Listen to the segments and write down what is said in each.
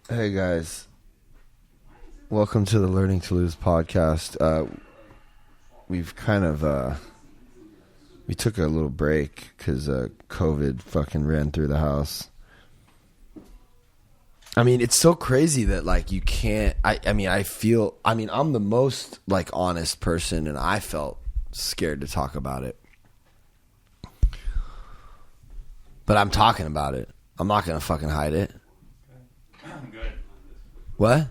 Hey guys, welcome to the Learning to Lose podcast. We've kind of we took a little break because COVID fucking ran through the house. I mean, it's so crazy that like you can't. I'm the most like honest person, and I felt scared to talk about it, but I'm talking about it. I'm not gonna fucking hide it. Good. What?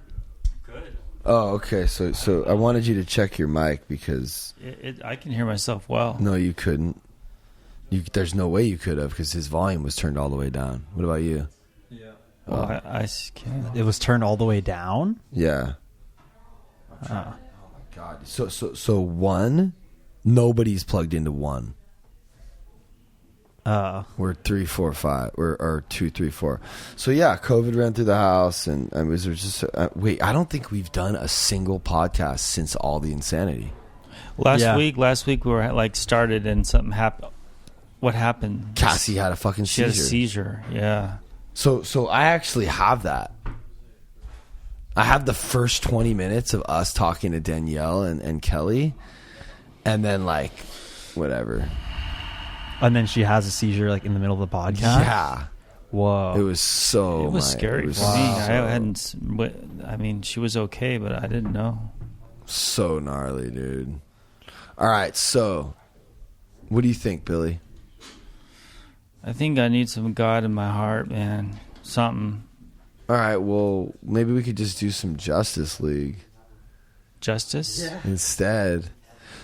Good. Oh, okay. So I wanted you to check your mic because I can hear myself well. no, you couldn't. There's no way you could have because his volume was turned all the way down. What about you? Yeah. Well, I can. It was turned all the way down? Yeah. Oh my god. So one, nobody's plugged into one. We're 3, 4, 5, or 2, 3, 4. So yeah, COVID ran through the house, and was there just wait? I don't think we've done a single podcast since all the insanity. Last week we were like started and something happened. What happened? Cassie had a fucking seizure. She had a seizure. Yeah. So I actually have that. I have the first 20 minutes of us talking to Danielle and Kelly, and then like whatever. And then she has a seizure like in the middle of the podcast? Yeah. Whoa. It was so... It was scary it was for me. I mean, she was okay, but I didn't know. So gnarly, dude. All right, so what do you think, Billy? I think I need some God in my heart, man. Something. All right, well, maybe we could just do some Justice League. Justice? Yeah. Instead.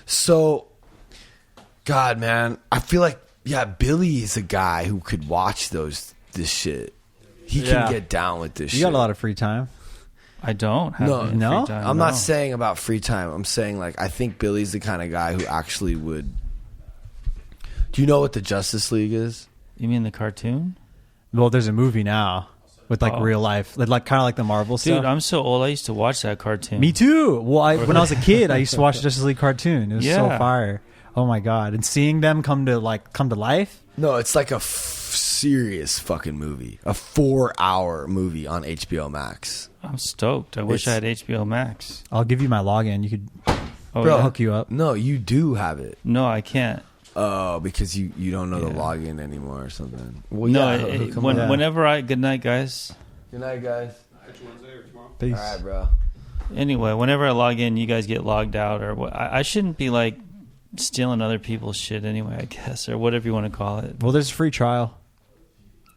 So... God, man, I feel like Billy is a guy who could watch this shit. He can get down with this shit. You got a lot of free time. I don't have any free time. I'm not saying about free time. I'm saying like I think Billy's the kind of guy who actually would. Do you know what the Justice League is? You mean the cartoon? Well, there's a movie now with like real life, like kind of like the Marvel stuff. Dude, I'm so old. I used to watch that cartoon. Me too. Well, when I was a kid, I used to watch the Justice League cartoon. It was so fire. Oh my god! And seeing them come to life. No, it's like a serious fucking movie. A 4-hour movie on HBO Max. I'm stoked. I wish I had HBO Max. I'll give you my login. You could, Bro, hook you up. No, you do have it. No, I can't. Oh, because you don't know the login anymore or something. Well, no, whenever I... Good night, guys. Good night, guys. Peace. All right, bro. Anyway, whenever I log in, you guys get logged out. Or what? I shouldn't be like stealing other people's shit anyway, I guess, or whatever you want to call it. Well, there's a free trial.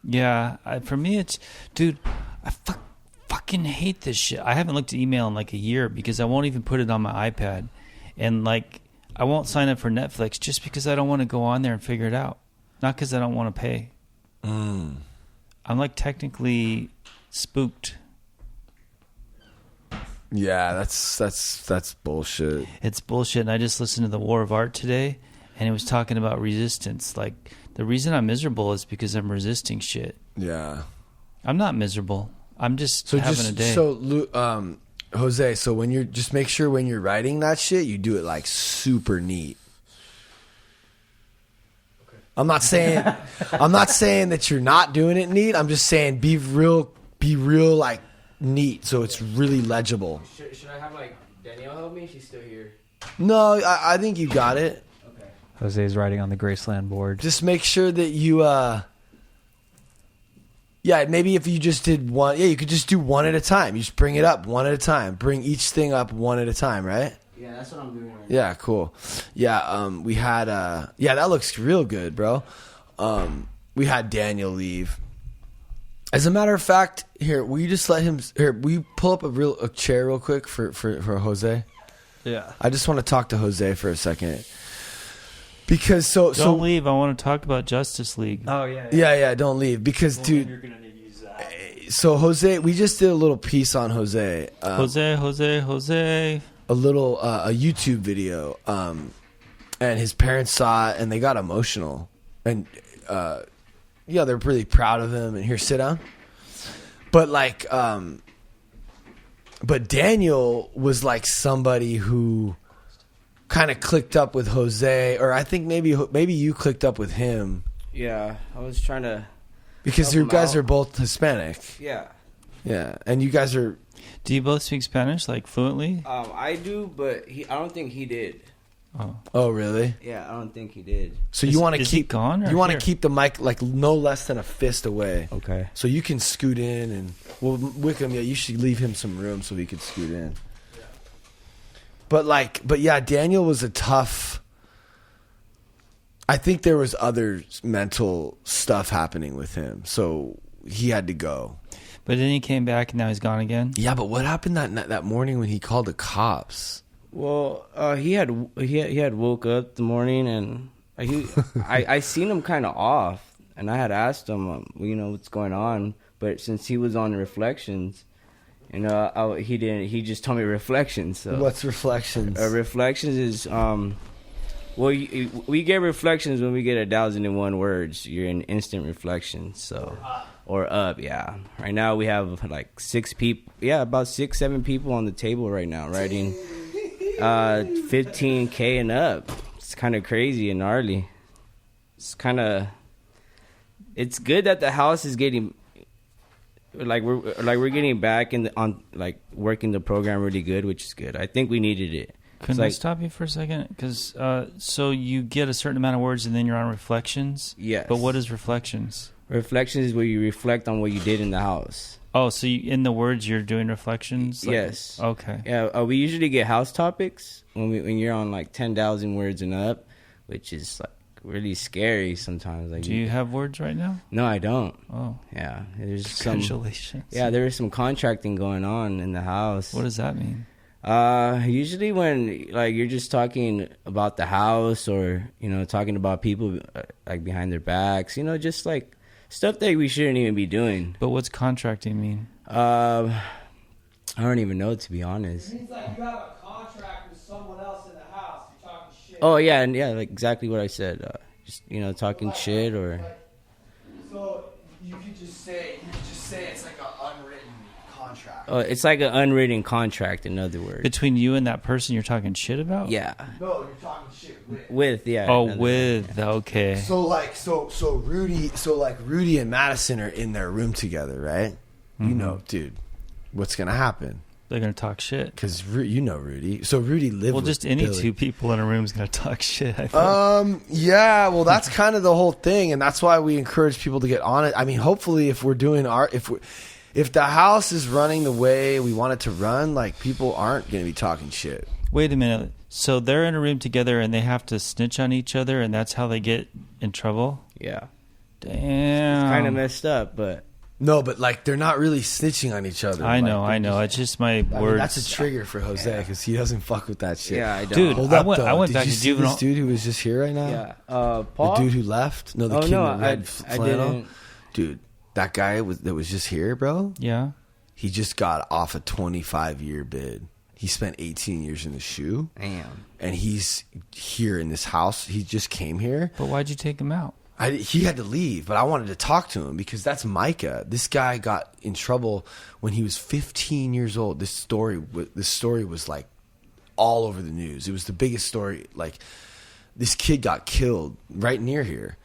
Yeah, for me, it's... Dude, I fucking hate this shit. I haven't looked at email in like a year because I won't even put it on my iPad. And like... I won't sign up for Netflix just because I don't want to go on there and figure it out. Not because I don't want to pay. I'm like technically spooked. Yeah, that's bullshit. It's bullshit. And I just listened to The War of Art today, and it was talking about resistance. Like, the reason I'm miserable is because I'm resisting shit. Yeah. I'm not miserable. I'm just having a day. So, Jose, so when you're just make sure when you're writing that shit, you do it like super neat. Okay. I'm not saying that you're not doing it neat. I'm just saying be real like neat so it's really legible. Should I have like Danielle help me? She's still here. No, I think you got it. Okay. Jose's writing on the Graceland board. Just make sure that you yeah, maybe if you just did one, you could just do one at a time. You just bring it up one at a time. Bring each thing up one at a time, right? Yeah, that's what I'm doing right now. Yeah, cool. Yeah, we had that looks real good, bro. We had Daniel leave. As a matter of fact, here, will you just let him will you pull up a chair real quick for Jose? Yeah. I just want to talk to Jose for a second. Because don't leave. I want to talk about Justice League. Oh yeah. Yeah, don't leave because dude. You're gonna need to use that. So Jose, we just did a little piece on Jose. Jose. A little a YouTube video, and his parents saw it and they got emotional, and they're really proud of him. And here, sit down. But like, but Daniel was like somebody who kind of clicked up with Jose, or I think maybe you clicked up with him. Yeah, I was trying to... Because you guys are both Hispanic. Yeah. Yeah, and you guys are. Do you both speak Spanish like fluently? I do, but I don't think he did. Oh, really? Yeah, I don't think he did. So you want to is he keep gone? Or you want to here? keep the mic like no less than a fist away. Okay. So you can scoot in and Wikum, yeah, you should leave him some room so he could scoot in. But yeah, Daniel was a tough. I think there was other mental stuff happening with him, so he had to go. But then he came back and now he's gone again. Yeah, but what happened that morning when he called the cops? Well, he had woke up the morning and I seen him kind of off, and I had asked him, what's going on. But since he was on the reflections, he didn't. He just told me reflections. So. What's reflections? Reflections is we get reflections when we get 1,001 words. You're in instant reflection. So. Or up, yeah. Right now we have like 6 people. Yeah, about 6-7 people on the table right now writing 15K and up. It's kind of crazy and gnarly. It's good that the house is getting we're getting back on working the program really good, which is good. I think we needed it. Can I stop you for a second? Because so you get a certain amount of words and then you're on reflections. Yes. But what is reflections? Reflections is where you reflect on what you did in the house. Oh, so in the words you're doing reflections? Yes. Okay. Yeah, we usually get house topics when you're on like 10,000 words and up, which is like really scary sometimes. Like, do you have words right now? No, I don't. Oh. Yeah, there's Congratulations. there is some contracting going on in the house. What does that mean? Usually when like you're just talking about the house or talking about people like behind their backs, just like stuff that we shouldn't even be doing. But what's contracting mean? I don't even know, to be honest. It means like you have a contract with someone else in the house. You're talking shit. Oh yeah, and yeah, like exactly what I said. Just talking shit or. So you could just say it's like an unwritten contract. Oh, it's like an unwritten contract. In other words. Between you and that person you're talking shit about? Yeah. No, you're talking shit with. With yeah. Oh, with okay. So Rudy and Madison are in their room together, right? Mm-hmm. Dude, what's gonna happen? They're gonna talk shit. Because Rudy. So Rudy lived. Well, with just any Billy. 2 people in a room is gonna talk shit. I think. Yeah. Well, that's kind of the whole thing, and that's why we encourage people to get on it. I mean, hopefully, if we're doing if the house is running the way we want it to run, like people aren't gonna be talking shit. Wait a minute. So they're in a room together and they have to snitch on each other, and that's how they get in trouble? Yeah. Damn. It's kind of messed up, but. No, but like they're not really snitching on each other. I know. It's just my words. That's a trigger for Jose because he doesn't fuck with that shit. Yeah, I don't. Dude, Hold I up, went Did back you to see juvenile. this dude who was just here right now? Yeah. Paul. The dude who left? No, the kid in the red flannel. didn't. Dude, that guy that was just here, bro. Yeah. He just got off a 25-year bid. He spent 18 years in the shoe. Damn. And he's here in this house. He just came here. But why'd you take him out? He had to leave, but I wanted to talk to him because that's Micah. This guy got in trouble when he was 15 years old. This story was like all over the news. It was the biggest story. Like this kid got killed right near here.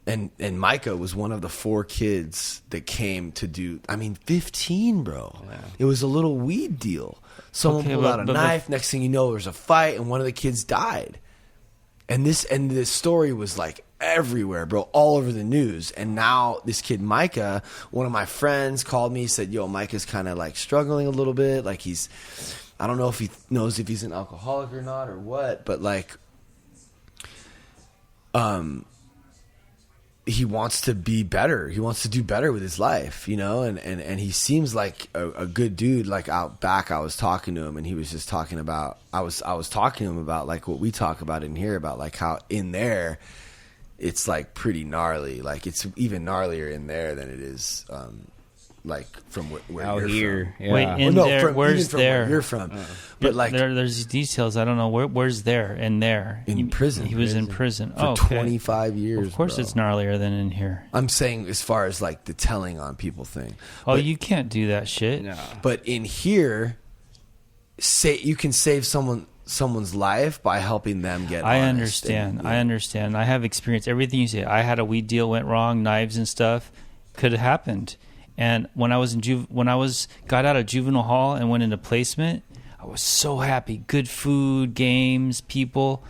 And Micah was one of the 4 kids that came to do. I mean, 15, bro. Yeah. It was a little weed deal. Someone pulled out a knife. Next thing you know, there was a fight, and one of the kids died. And this story was like everywhere, bro, all over the news. And now this kid Micah, one of my friends called me, said, "Yo, Micah's kind of like struggling a little bit. Like I don't know if he knows if he's an alcoholic or not or what, but like, he wants to be better. He wants to do better with his life, and he seems like a good dude. Like out back, I was talking to him and he was just talking about, I was talking to him about like what we talk about in here about like how in there, it's like pretty gnarly. Like it's even gnarlier in there than it is, like from where out you're here. from. Yeah. Wait, in there, where's from there? Where you're from. But like there's these details. I don't know where's there and there. In prison. He was in prison. For 25 years. Of course, bro. it's gnarlier than in here. I'm saying as far as like the telling on people thing. Oh, But- you can't do that shit. No. But in here, you can save someone's life by helping them get. I honest understand. and, I understand. I have experienced everything you say. I had a weed deal went wrong, knives and stuff could have happened, And when I was got out of juvenile hall and went into placement, I was so happy. Good food, games, people.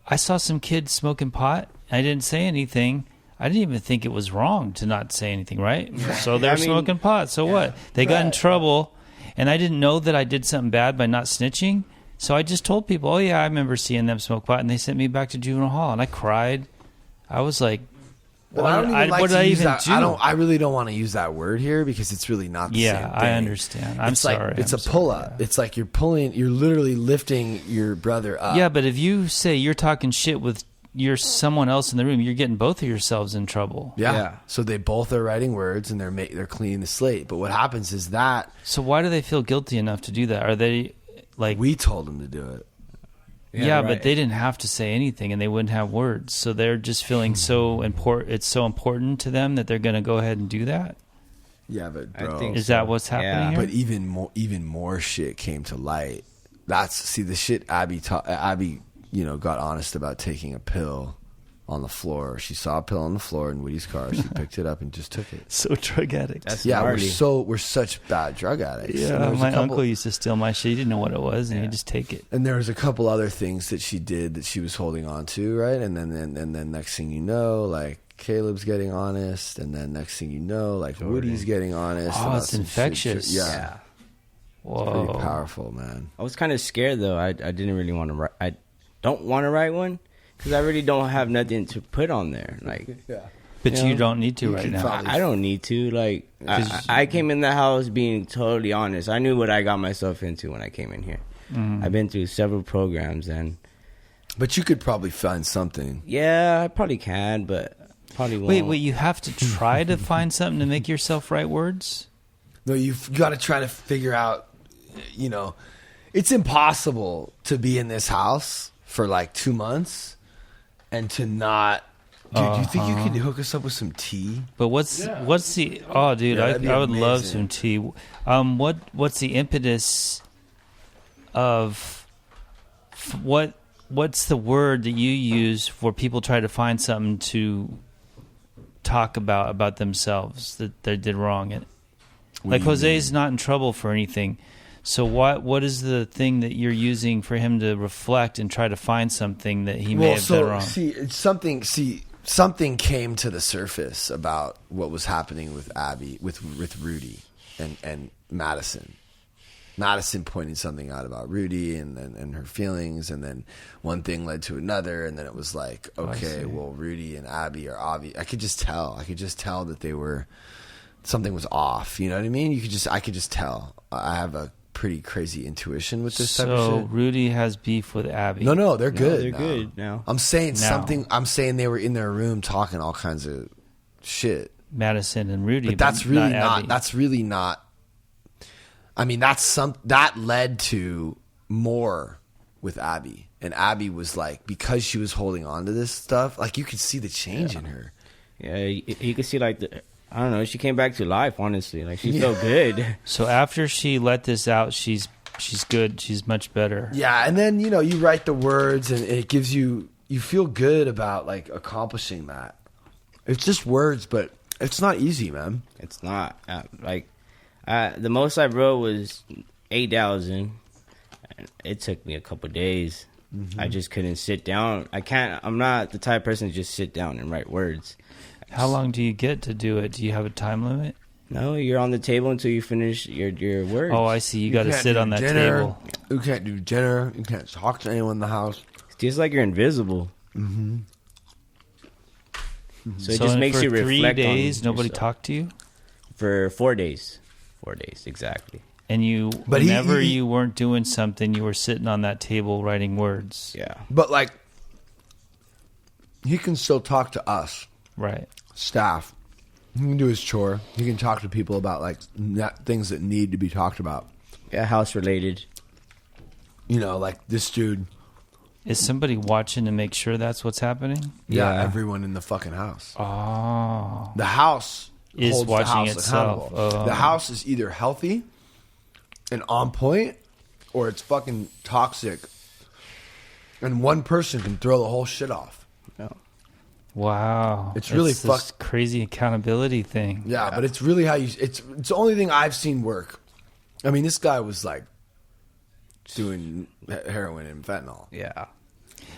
I saw some kids smoking pot. I didn't say anything. I didn't even think it was wrong to not say anything, right? So they're smoking pot. So what? They got in trouble, and I didn't know that I did something bad by not snitching. So I just told people, oh, yeah, I remember seeing them smoke pot, and they sent me back to juvenile hall, and I cried. I was like, But I don't even like to use that. I really don't want to use that word here because it's really not the same thing. Yeah, I understand. I'm sorry. It's a pull-up. It's like you're literally lifting your brother up. Yeah, but if you say you're talking shit with someone else in the room, you're getting both of yourselves in trouble. Yeah. So they both are writing words and they're cleaning the slate. But what happens is that... So why do they feel guilty enough to do that? Are they like... We told them to do it. Yeah, right. But they didn't have to say anything, and they wouldn't have words. So they're just feeling so important. It's so important to them that they're going to go ahead and do that. Yeah, but bro, is that what's happening here? But even more shit came to light. The shit Abby got honest about taking a pill on the floor. She saw a pill on the floor in Woody's car. She picked it up and just took it. So drug addicts. That's we're such bad drug addicts. Yeah, my uncle used to steal my shit. He didn't know what it was, and he'd just take it. And there was a couple other things that she did that she was holding on to, right? And then next thing you know, like Caleb's getting honest, and then next thing you know, like Woody's getting honest. Oh, it's infectious. Yeah. Whoa. It's pretty powerful, man. I was kind of scared though. I didn't really want to write. I don't want to write one. Because I really don't have nothing to put on there. Like, but you don't need to right now. I don't need to. Like, I came in the house being totally honest. I knew what I got myself into when I came in here. I've been through several programs, but you could probably find something. Yeah, I probably can, but probably won't. Wait, you have to try to find something to make yourself write words? No, you've got to try to figure out. It's impossible to be in this house for like 2 months. And to not, dude, do you think you could hook us up with some tea? But what's the? Oh, dude, I would love some tea. What's the impetus of what's the word that you use for people try to find something to talk about themselves that they did wrong? Like Jose's not in trouble for anything. So what is the thing that you're using for him to reflect and try to find something that he may have done wrong? Something came to the surface about what was happening with Abby, with Rudy and Madison. Madison pointed something out about Rudy and her feelings, and then one thing led to another, and then it was like, okay, well, Rudy and Abby are obvious. I could just tell that something was off. You know what I mean? I could just tell. I have a pretty crazy intuition with this type of shit. So Rudy has beef with Abby. No, they're good. They're good now. I'm saying something. I'm saying they were in their room talking all kinds of shit. Madison and Rudy, but that's really not. Abby. That's really not. I mean, that led to more with Abby, and Abby was like, because she was holding on to this stuff. Like, you could see the change in her. Yeah, you could see like I don't know. She came back to life, honestly. Like, she felt good. So after she let this out, she's good. She's much better. Yeah, and then, you write the words, and it gives you feel good about, like, accomplishing that. It's just words, but it's not easy, man. It's not. The most I wrote was 8,000. It took me a couple days. Mm-hmm. I just couldn't sit down. I'm not the type of person to just sit down and write words. How long do you get to do it? Do you have a time limit? No, you're on the table until you finish your words. Oh, I see. You got to sit on that table. You can't do dinner. You can't talk to anyone in the house. It's just like you're invisible. Mm-hmm. So it just makes you reflect. For 3 days, nobody talked to you? For 4 days. 4 days, exactly. And whenever you weren't doing something, you were sitting on that table writing words. Yeah. But, like, he can still talk to us. Right. Staff. He can do his chore. He can talk to people about, like, things that need to be talked about. Yeah, house related. Like this dude. Is somebody watching to make sure that's what's happening? Yeah, everyone in the fucking house. Oh. The house is holds watching the house itself. accountable. The house is either healthy and on point, or it's fucking toxic. And one person can throw the whole shit off. No. Wow. It's really this crazy accountability thing. Yeah, but it's really how you. It's the only thing I've seen work. I mean, this guy was like doing heroin and fentanyl. Yeah.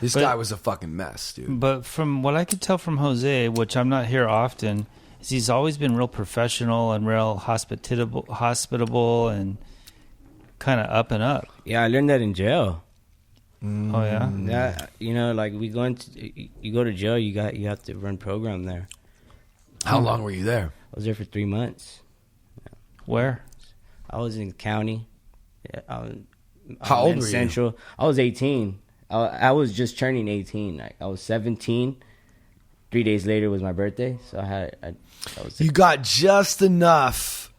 This guy was a fucking mess, dude. But from what I could tell from Jose, which I'm not here often, is he's always been real professional and real hospitable and kind of up and up. Yeah, I learned that in jail. Oh yeah. That, you know, like you go to jail, you have to run program there. How long were you there? I was there for 3 months. Where? I was in the county. Yeah, How old were Central. you? I was 18. I was just turning 18. I was 17. 3 days later was my birthday, so I was. You got just enough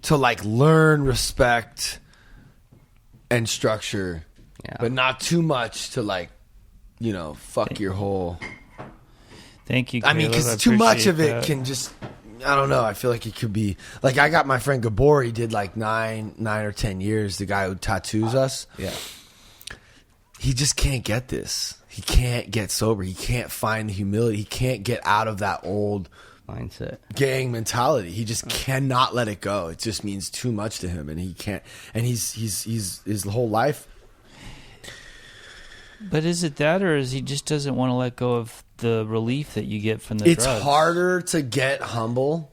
to like learn respect and structure, but not too much to like, you know, fuck your whole. Thank you. I mean, because too much of it can just. I don't know. I feel like it could be like I got my friend Gabor. He did like 9 or 10 years. The guy who tattoos us. Yeah. He just can't get this. He can't get sober. He can't find the humility. He can't get out of that old mindset, gang mentality. He just cannot let it go. It just means too much to him, and he can't. And he's his whole life. But is it that, or is he just doesn't want to let go of the relief that you get from the drugs? It's harder to get humble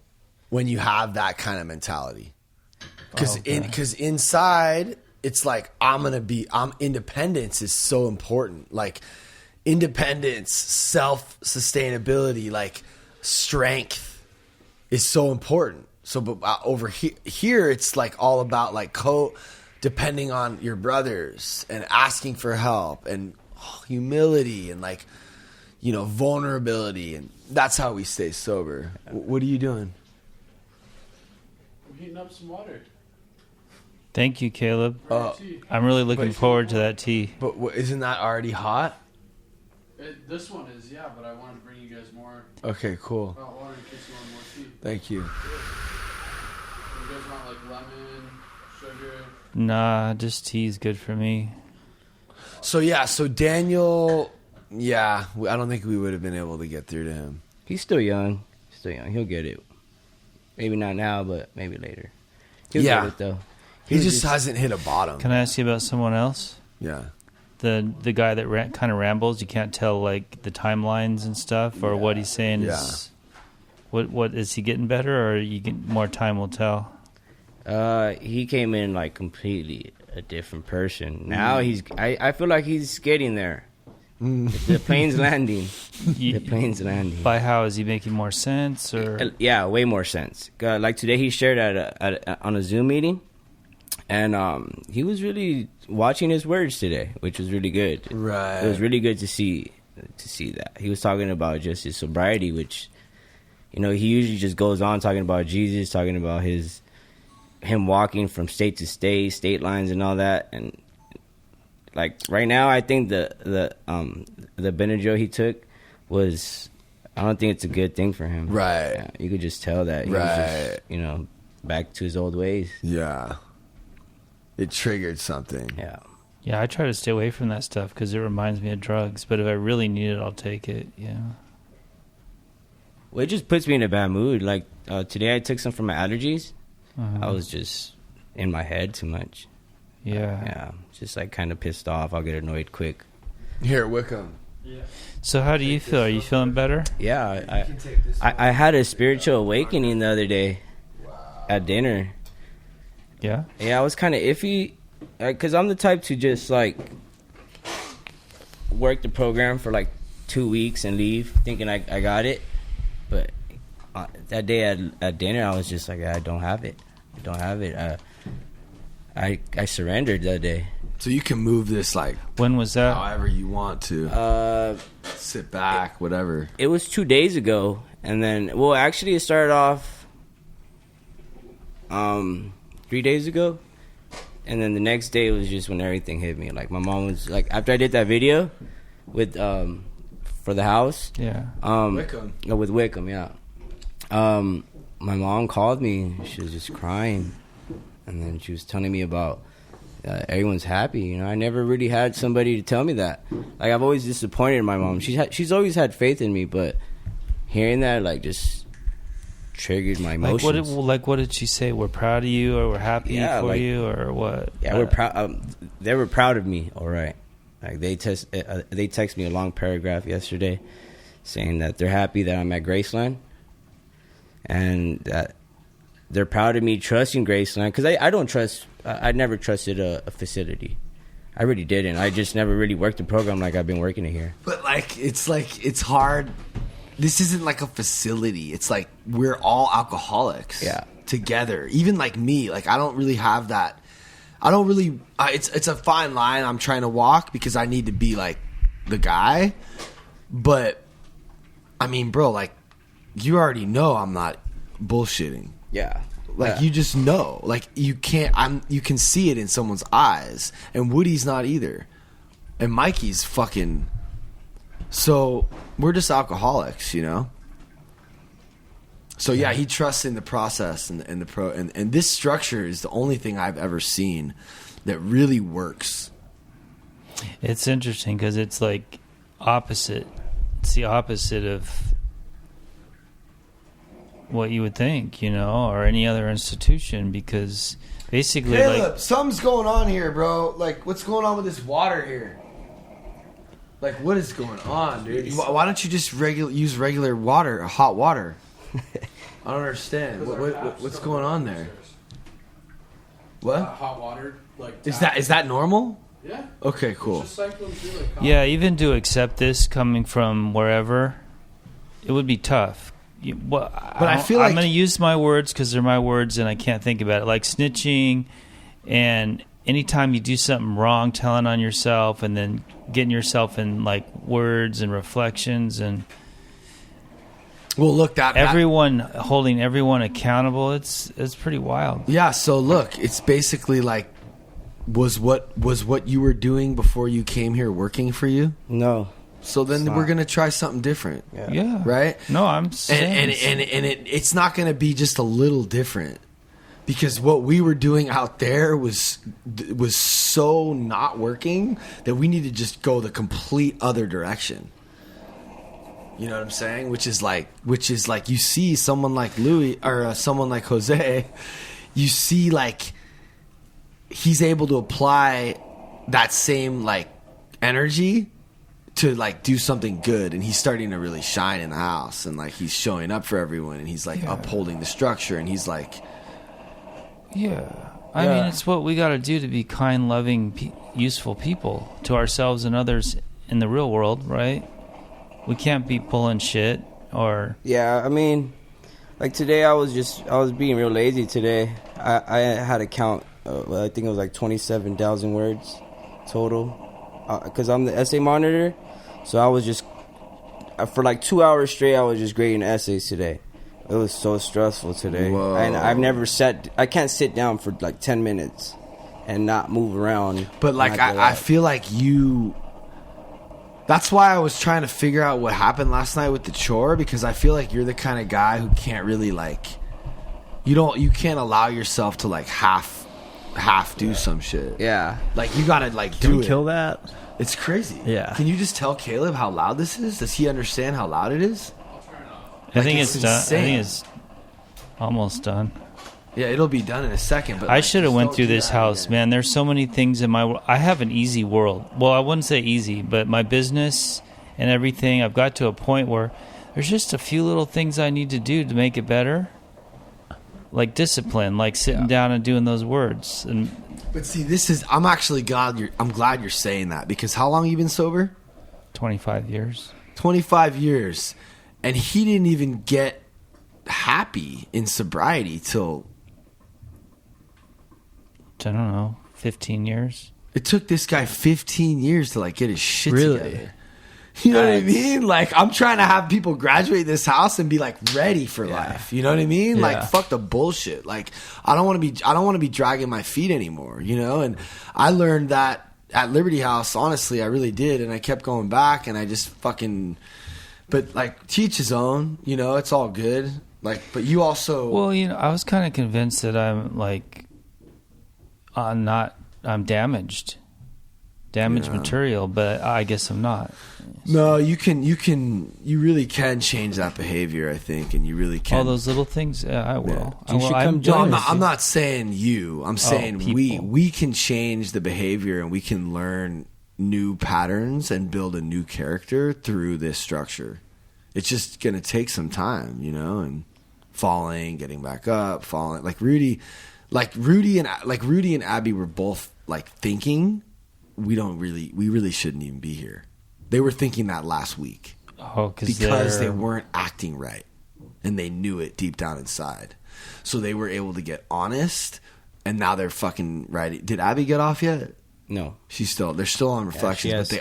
when you have that kind of mentality, because inside it's like independence is so important. Like independence, self-sustainability, like strength is so important. So, but over here, it's like all about like depending on your brothers and asking for help and humility and like, you know, vulnerability, and that's how we stay sober. What are you doing? I'm heating up some water. Thank you, Caleb. I'm really looking forward to that tea. But isn't that already hot? This one is, yeah, but I wanted to bring you guys more Okay, cool. hot water in case you want more tea. Thank you. You guys want like lemon, sugar? Nah, just tea is good for me. So Daniel, I don't think we would have been able to get through to him. He's still young. He'll get it. Maybe not now, but maybe later. He'll get it though. He just hasn't hit a bottom. Can I ask you about someone else? Yeah. The guy that kind of rambles. You can't tell like the timelines and stuff, or what he's saying is. What is he getting better, or more time will tell? He came in like completely a different person. Now I feel like he's getting there. The plane's landing. The plane's landing. By how is he making more sense, or? Yeah, way more sense. Like today, he shared on a Zoom meeting, and he was really watching his words today, which was really good. Right. It was really good to see that. He was talking about just his sobriety, which, you know, he usually just goes on talking about Jesus, talking about him walking from state to state lines and all that. And like right now, I think the Benadryl he took was, I don't think it's a good thing for him. Right. Yeah, you could just tell that. He was just, you know, back to his old ways. Yeah. It triggered something. Yeah. Yeah, I try to stay away from that stuff because it reminds me of drugs. But if I really need it, I'll take it. Yeah. Well, it just puts me in a bad mood. Like today, I took some for my allergies. I was just in my head too much. Yeah. Just like kind of pissed off. I'll get annoyed quick. Here at Wikum. Yeah. So how do you feel? Are you feeling better? Yeah, I had a spiritual awakening the other day at dinner. Yeah? Yeah, I was kind of iffy because I'm the type to just like work the program for like 2 weeks and leave thinking I got it. But that day at dinner, I was just like, I don't have it. I surrendered that day. So you can move this like When was that? however you want to. Sit back, whatever. It was 2 days ago, and then actually it started off 3 days ago, and then the next day it was just when everything hit me. Like my mom was like, after I did that video with for the house, Wikum. with Wikum, yeah. My mom called me. She was just crying, and then she was telling me about everyone's happy. You know, I never really had somebody to tell me that. Like I've always disappointed my mom. She's always had faith in me, but hearing that like just triggered my emotions. What did she say? We're proud of you, or we're happy for you, or what? Yeah, we're proud. They were proud of me. All right, like they text me a long paragraph yesterday saying that they're happy that I'm at Graceland and that they're proud of me trusting Graceland, because I never trusted a facility. I really didn't. I just never really worked the program like I've been working it here. But it's hard. This isn't like a facility. It's like we're all alcoholics. Yeah. Together. Even like me. Like I don't really have that. I don't really. It's a fine line I'm trying to walk because I need to be like the guy. But I mean, bro, like you already know I'm not bullshitting. Yeah. Like you just know. Like you can't. You can see it in someone's eyes. And Woody's not either. And Mikey's fucking. So we're just alcoholics, you know. So yeah, he trusts in the process and and this structure is the only thing I've ever seen that really works. It's interesting because it's like opposite. It's the opposite of what you would think, you know, or any other institution, because basically, Caleb, like something's going on here, bro. Like, what's going on with this water here? Like, what is going on, dude? Why don't you just use regular water, hot water? I don't understand. What's going on there? What? Hot water, like Is that normal? Yeah. Okay, cool. It's just cycling through like yeah, even to accept this coming from wherever, it would be tough. But I feel like I'm going to use my words because they're my words and I can't think about it. Like snitching, and anytime you do something wrong, telling on yourself, and then getting yourself in like words and reflections, and well, look, everyone holding everyone accountable. It's pretty wild. Yeah. So look, it's basically like, was what you were doing before you came here working for you? No. So then we're gonna try something different. Yeah. Right? No, I'm saying and it's not gonna be just a little different, because what we were doing out there was so not working that we need to just go the complete other direction. You know what I'm saying? Which is like you see someone like Louis or someone like Jose, you see like he's able to apply that same like energy to like do something good, and he's starting to really shine in the house, and like he's showing up for everyone, and he's like upholding the structure, and he's like, I mean, it's what we got to do to be kind, loving, useful people to ourselves and others in the real world, right? We can't be pulling shit or... Yeah, I mean, like today I was being real lazy today. I had to count, I think it was like 27,000 words total, because I'm the essay monitor. So I was just, for like 2 hours straight, I was just grading essays today. It was so stressful today. Whoa. And I can't sit down for like 10 minutes and not move around. But like, I feel like that's why I was trying to figure out what happened last night with the chore, because I feel like you're the kind of guy who can't really like, you can't allow yourself to like half do some shit. Yeah. Like you gotta like Can do we it. kill that? It's crazy. Yeah. Can you just tell Caleb how loud this is? Does he understand how loud it is? I think it's it's done. I insane. think it's almost done. Yeah, it'll be done in a second. But I like, should have just went don't through do this that house, again. man. There's so many things in my... I have an easy world. Well, I wouldn't say easy, but my business and everything, I've got to a point where there's just a few little things I need to do to make it better. Like discipline, like sitting down and doing those words. And But see, I'm actually glad you're saying that, because how long have you been sober? 25 years. 25 years. And he didn't even get happy in sobriety till... I don't know, 15 years. It took this guy 15 years to like get his shit Really? together. You know what I mean? Like, I'm trying to have people graduate this house and be like ready for life. You know what I mean? Yeah. Like, fuck the bullshit. Like, I don't want to be dragging my feet anymore, you know? And I learned that at Liberty House, honestly, I really did. And I kept going back, and I just fucking, but like, teach his own, you know, it's all good. Like, but you also, Well, you know, I was kind of convinced that I'm like, I'm damaged. damaged material, but I guess I'm not. No, you really can change that behavior, I think, and you really can. All those little things, I will. Yeah. You should come No, join I'm not saying you. I'm saying we can change the behavior, and we can learn new patterns and build a new character through this structure. It's just gonna take some time, and falling, getting back up, falling. Like Rudy and Abby were both like thinking we really shouldn't even be here. They were thinking that last week because they weren't acting right, and they knew it deep down inside. So they were able to get honest, and now they're fucking right. Did Abby get off yet? No, they're still on reflections, but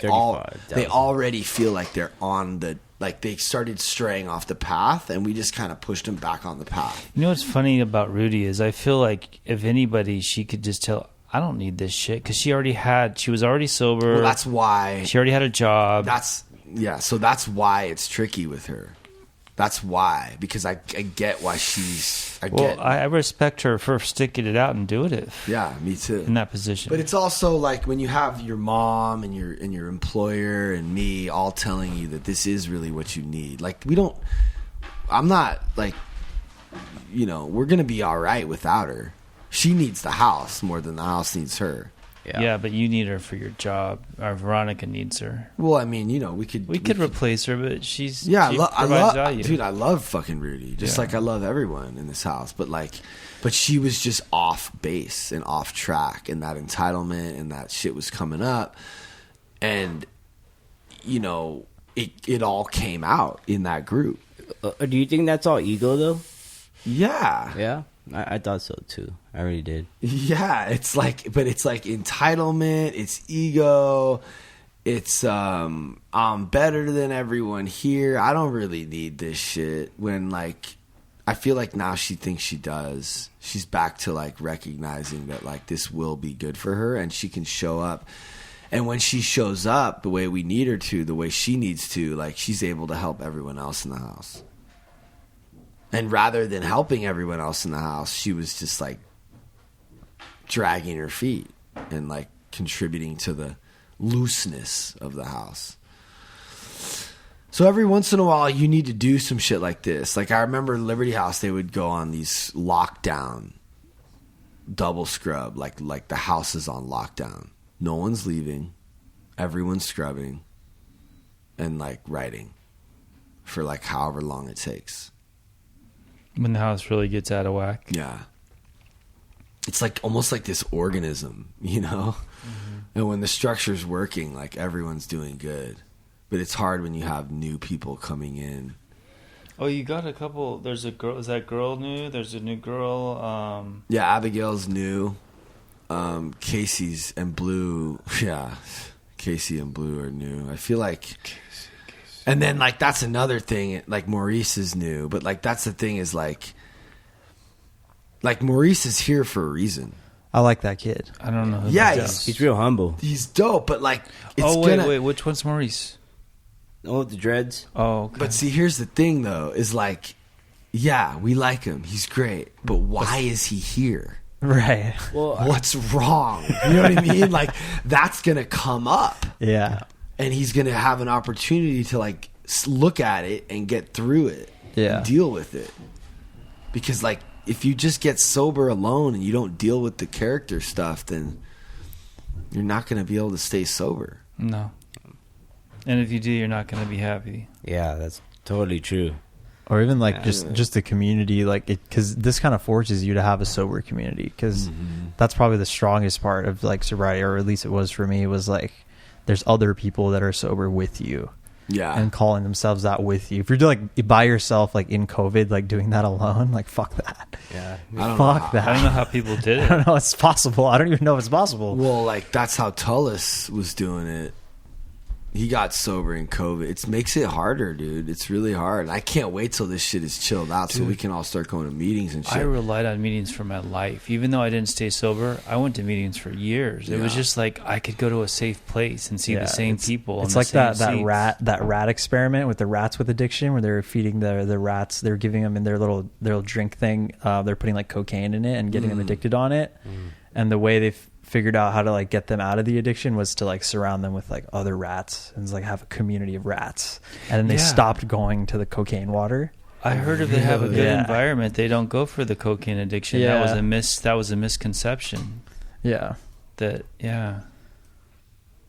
they already feel like they're on the, like they started straying off the path, and we just kind of pushed them back on the path. You know what's funny about Rudy is I feel like if anybody, she could just tell, I don't need this shit, because she was already sober. Well, that's why she already had a job. So that's why it's tricky with her. That's why, because I get why I respect her for sticking it out and doing it. Yeah, me too. In that position. But it's also like when you have your mom and your employer and me all telling you that this is really what you need. Like I'm not like, we're going to be all right without her. She needs the house more than the house needs her. Yeah, but you need her for your job. Or Veronica needs her. Well, I mean, we could replace her, but she provides value. Dude, I love fucking Rudy, just like I love everyone in this house. But she was just off base and off track, and that entitlement and that shit was coming up, and it all came out in that group. Do you think that's all ego though? Yeah. Yeah. I thought so too. I really did. Yeah, it's like entitlement, it's ego, it's I'm better than everyone here. I don't really need this shit. When I feel like now she thinks she does. She's back to recognizing that this will be good for her, and she can show up. And when she shows up the way we need her to, the way she needs to, she's able to help everyone else in the house. And rather than helping everyone else in the house, she was just dragging her feet and contributing to the looseness of the house. So every once in a while, you need to do some shit like this. I remember Liberty House, they would go on these lockdown, double scrub, like the house is on lockdown. No one's leaving, everyone's scrubbing, and writing for however long it takes. When the house really gets out of whack. Yeah. It's almost like this organism, Mm-hmm. And when the structure's working, everyone's doing good. But it's hard when you have new people coming in. Oh, you got a couple. There's a girl. Is that girl new? There's a new girl. Yeah, Abigail's new. Casey's and Blue. Yeah. Casey and Blue are new. I feel like... And then, that's another thing. Maurice is new. But, that's the thing is, Maurice is here for a reason. I like that kid. I don't know. Yeah, he's real humble. He's dope, but, it's wait. Which one's Maurice? Oh, the dreads. Oh, okay. But see, here's the thing, though, is, yeah, we like him. He's great. But why is he here? Right. Well, what's wrong? You know what I mean? That's going to come up. Yeah. And he's going to have an opportunity to look at it and get through it. Yeah. And deal with it. Because if you just get sober alone and you don't deal with the character stuff, then you're not going to be able to stay sober. No. And if you do, you're not going to be happy. Yeah, that's totally true. Or even just the community, because this kind of forces you to have a sober community, because that's probably the strongest part of sobriety, or at least it was for me, was there's other people that are sober with you. Yeah. And calling themselves that with you. If you're by yourself, in COVID, doing that alone, fuck that. Yeah. Fuck that. I don't know how people did it. I don't know it's possible. I don't even know if it's possible. Well, that's how Tullis was doing it. He got sober in COVID. It makes it harder, dude. It's really hard. I can't wait till this shit is chilled out, so we can all start going to meetings and shit. I relied on meetings for my life. Even though I didn't stay sober, I went to meetings for years. It was just I could go to a safe place and see the same people. It's that rat experiment with the rats with addiction, where they're feeding the rats. They're giving them in their little drink thing. They're putting cocaine in it and getting them addicted on it. and the way they figured out how to like get them out of the addiction was to like surround them with like other rats and like have a community of rats, and then they stopped going to the cocaine water. I heard if they have a good environment, they don't go for the cocaine addiction. Yeah. That was a misconception. Yeah.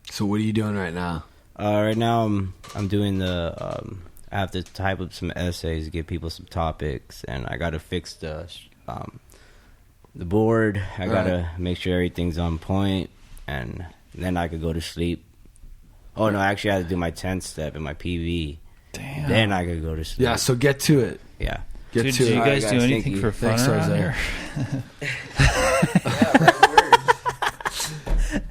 So what are you doing right now? Right now I'm doing the I have to type up some essays, give people some topics, and I got to fix the board. I got to make sure everything's on point, and then I could go to sleep. Oh no, actually I had to do my 10th step in my PV. Damn. Then I could go to sleep. Yeah, so get to it. Yeah. Get Dude, to do it. you guys do Thank anything you. for fun Thanks, around Jose. here?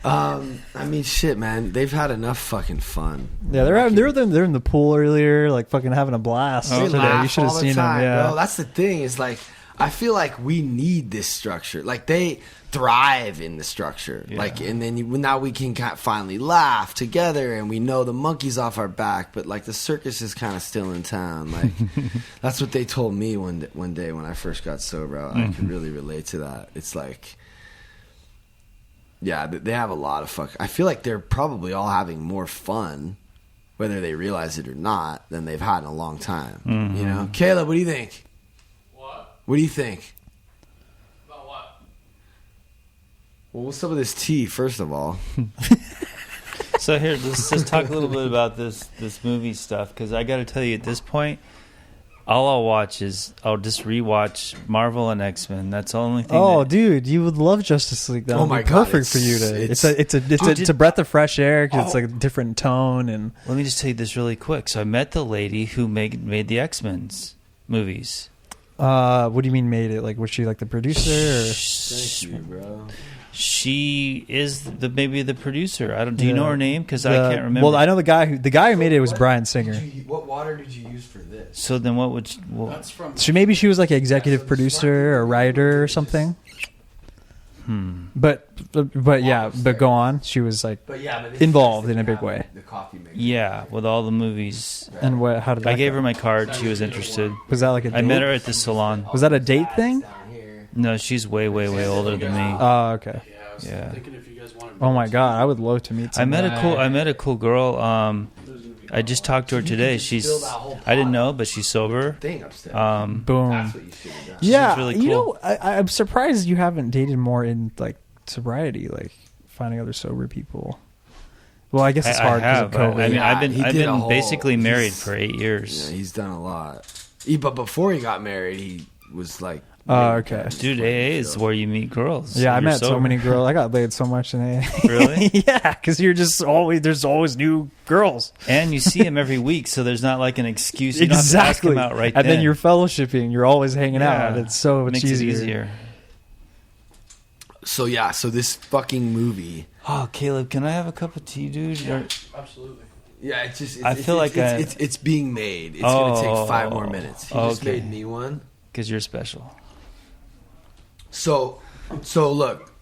I mean, shit, man. They've had enough fucking fun. Yeah, they're in the pool earlier, like fucking having a blast. They today. laugh You should have all the seen time, them. Yeah, bro. That's the thing. Is like I feel like we need this structure. Like they thrive in the structure. Yeah. Like, and then now we can finally laugh together, and we know the monkey's off our back. But like the circus is kind of still in town. Like that's what they told me one day when I first got sober. I could really relate to that. It's like. Yeah, they have a lot of fuck. I feel like they're probably all having more fun, whether they realize it or not, than they've had in a long time. Mm-hmm. You know, Caleb, what do you think? What? What do you think? About what? Well, what's up with this tea, first of all? So here, let's talk a little bit about this movie stuff, because I got to tell you, at this point, all I'll watch is I'll just rewatch Marvel and X-Men. That's the only thing. Oh, dude, you would love Justice League. That Oh would my be God, perfect for you to. it's- It's a breath of fresh air because it's like a different tone and. Let me just tell you this really quick. So I met the lady who made the X-Men's movies. What do you mean made it? Like was she like the producer? Or? Thank you, bro. She is maybe the producer. Do you know her name? Because I can't remember. Well, I know the guy who made it was Bryan Singer. What water did you use for this? So then what would That's from. Maybe she was like an executive producer or writer or something. But go on. She was like involved in a big way. The coffee maker. yeah, with all the movies. And what? How did that I gave go? her my card. She was interested. Was that like a date? I met her at the salon. Was that a date thing? No, she's way older than me. Oh, okay. Yeah, I was Yeah. thinking if you guys wanted. Oh my god, I would love to meet I someone. met a cool girl. I just talked to her today. I didn't know, but she's sober. Thing upstairs. Boom. That's what you should have done. Yeah, really you cool. know, I'm surprised you haven't dated more in like sobriety, like finding other sober people. Well, I guess it's hard because of COVID. I mean, Yeah, I've he did a been whole- basically married he's- for 8 years. Yeah, he's done a lot. But before he got married, he was like. Oh, okay. Dude, AA is where you meet girls. Yeah, I You're met so sober. many girls. I got laid so much in AA. Really? Yeah, because there's always new girls. And you see him every week, so there's not like an excuse. You don't have to ask Exactly. him out right and then. then you're fellowshipping. You're always hanging out. Yeah. It's so much Makes easier. it easier. So this fucking movie. Oh, Caleb, can I have a cup of tea, dude? Or- Absolutely. Yeah, it's I feel like it's being made. It's gonna take 5 more Oh, minutes. He just okay. made me one. Because you're special. So look,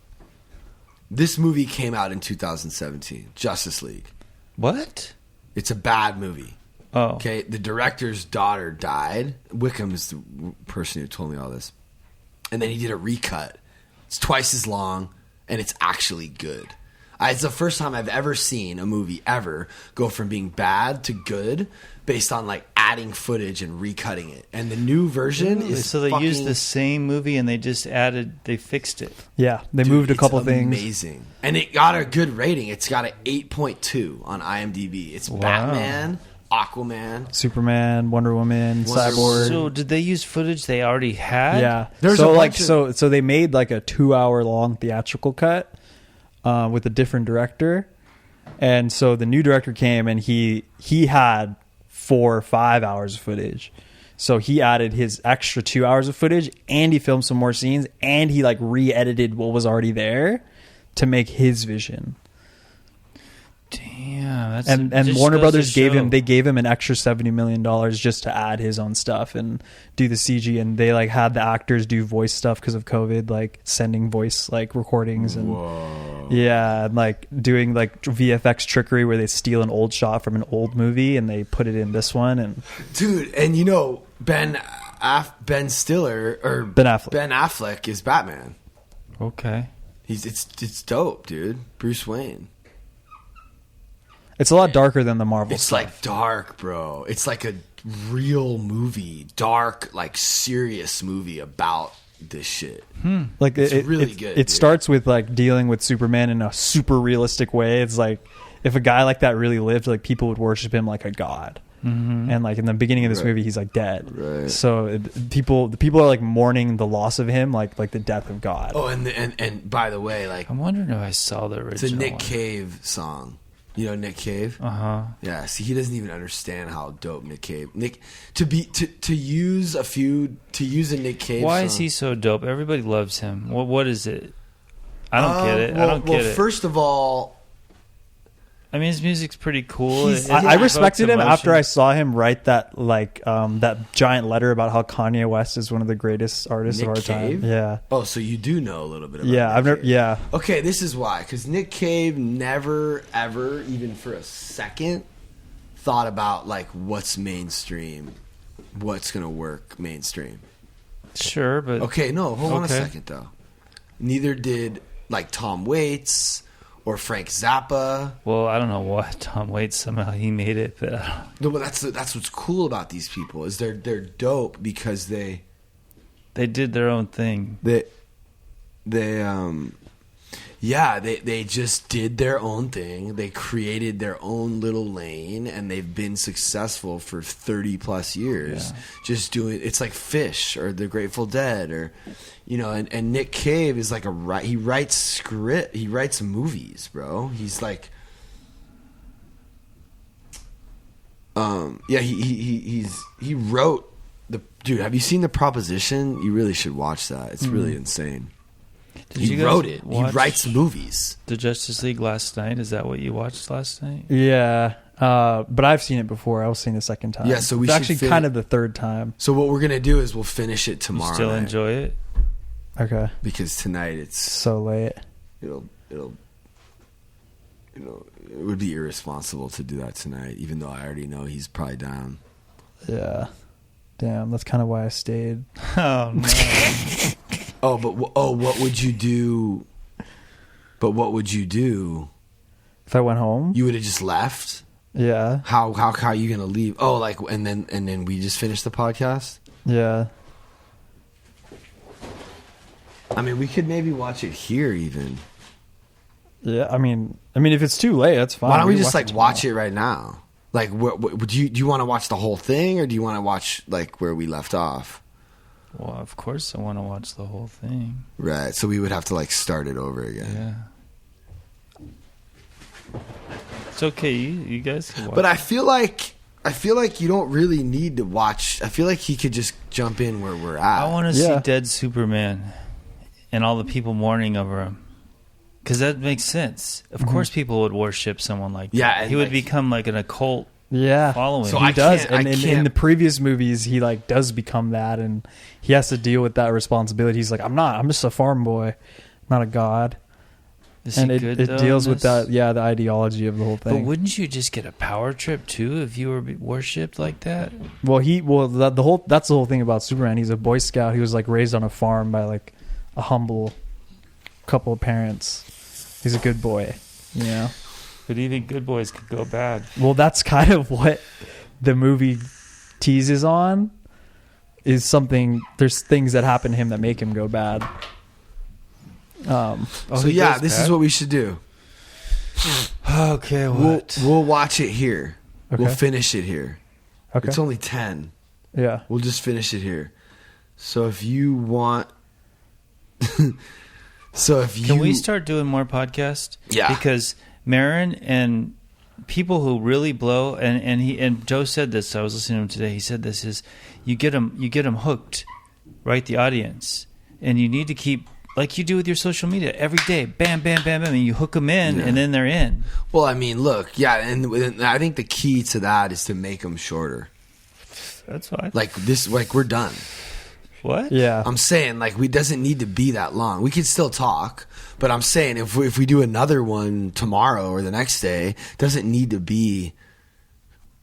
this movie came out in 2017, Justice League. What? It's a bad movie. Oh. Okay, the director's daughter died. Wikum is the person who told me all this, and then he did a recut. It's twice as long, and it's actually good. It's the first time I've ever seen a movie ever go from being bad to good based on like adding footage and recutting it. And the new version is So they used the same movie and they fixed it. Yeah, they Dude, moved a it's couple things. Amazing, and it got a good rating. It's got an 8.2 on IMDb. It's Batman, Aquaman. Superman, Wonder Woman, Cyborg. So did they use footage they already had? Yeah. There's so a like bunch of- so they made like a 2-hour long theatrical cut with a different director. And so the new director came and he had 4 or 5 hours of footage. So he added his extra 2 hours of footage and he filmed some more scenes and he like re-edited what was already there to make his vision. Damn. That's And just Warner goes Brothers to show. gave him an extra $70 million just to add his own stuff and do the CG, and they like had the actors do voice stuff because of COVID, like sending voice like recordings and yeah, and like doing like VFX trickery where they steal an old shot from an old movie and they put it in this one. And Dude, and you know Ben Stiller or Ben Affleck. Ben Affleck is Batman. Okay. It's dope, dude. Bruce Wayne. It's a lot darker than the Marvel It's stuff. like dark, bro. It's like a real movie, dark, like serious movie about this shit. Like It's really good, It dude. starts with like dealing with Superman in a super realistic way. It's like if a guy like that really lived, like people would worship him like a god. And like in the beginning of this movie, he's like dead. Right. So the people are like mourning the loss of him, like the death of God. Oh, and by the way, like I'm wondering if I saw the original. it's a Nick one. Cave song. You know Nick Cave? Yeah. See, he doesn't even understand how dope Nick Cave. To use a Nick Cave. Why song, is he so dope? Everybody loves him. What is it? I don't get it. I don't get it. First of all, I mean, his music's pretty cool. I respected him after I saw him write that that giant letter about how Kanye West is one of the greatest artists Nick of our Cave? time. Yeah. Oh, so you do know a little bit about Yeah, Nick I've never. Cave. Yeah, Okay, this is why. Because Nick Cave never, ever, even for a second, thought about like what's mainstream, what's gonna work mainstream. Sure, but Okay, no, hold on a Okay. second though. Neither did like Tom Waits or Frank Zappa. well, I don't know what Tom Waits somehow he made it, but No, but that's what's cool about these people is they're dope because they did their own thing. they just did their own thing. They created their own little lane, and they've been successful for 30 plus years. Yeah. Just doing it's like Fish or the Grateful Dead or and Nick Cave is like he writes movies, bro. He's like he wrote the dude. Have you seen The Proposition? You really should watch that. It's really insane. Did He you guys wrote it. He watch writes movies. The Justice League last night? Is that what you watched last night? yeah. But I've seen it before. I was seeing it the second time. Yeah, so we it's should actually fit kind it- of the third time. So what we're gonna do is we'll finish it You tomorrow still night, enjoy it? Okay, because tonight it's so late. it would be irresponsible to do that tonight, even though I already know he's probably down. Yeah. Damn, that's kind of why I stayed. Oh no! What would you do? But what would you do? If I went home, You would have just left. yeah, How are you gonna leave? Oh, like and then we just finished the podcast. yeah. I mean, we could maybe watch it here even. Yeah, I mean, if it's too late, that's fine. Why don't we can just like tomorrow. watch it right now? Like, what would you do? You want to watch the whole thing, or do you want to watch like where we left off? Well, of course I want to watch the whole thing. Right. So we would have to like start it over again. Yeah. It's okay. You guys can watch. But I feel like you don't really need to watch. I feel like he could just jump in where we're at. I want to Yeah. see dead Superman and all the people mourning over him. Because that makes sense. Of course people would worship someone like that. Yeah, and He would like- become like an occult Yeah, following. So he I does, can't- and in the previous movies, he like does become that, and he has to deal with that responsibility. He's like, I'm just a farm boy, not a god. Is And he it good, though, deals in with this? that, yeah, the ideology of the whole But thing. wouldn't you just get a power trip too if you were worshipped like that? That's the whole thing about Superman. He's a Boy Scout. He was like raised on a farm by like a humble couple of parents. He's a good boy, you know. But even good boys could go bad. Well, that's kind of what the movie teases on. Is something there's things that happen to him that make him go bad. Oh, So he yeah, goes this bad? is what we should do. Okay, what? We'll watch it here. Okay. We'll finish it here. Okay. It's only 10. Yeah. We'll just finish it here. So if you want, Can we start doing more podcasts? Yeah. Because Marin and people who really blow, and Joe said this. I was listening to him today. He said this is you get them hooked, right? The audience, and you need to keep like you do with your social media every day. Bam, bam, bam, bam, and you hook them in, Yeah. and then they're in. Well, I mean, look, yeah, and I think the key to that is to make them shorter. That's fine. Like this, like we're done. What? Yeah. I'm saying like we doesn't need to be that long. We can still talk, but I'm saying if we do another one tomorrow or the next day, it doesn't need to be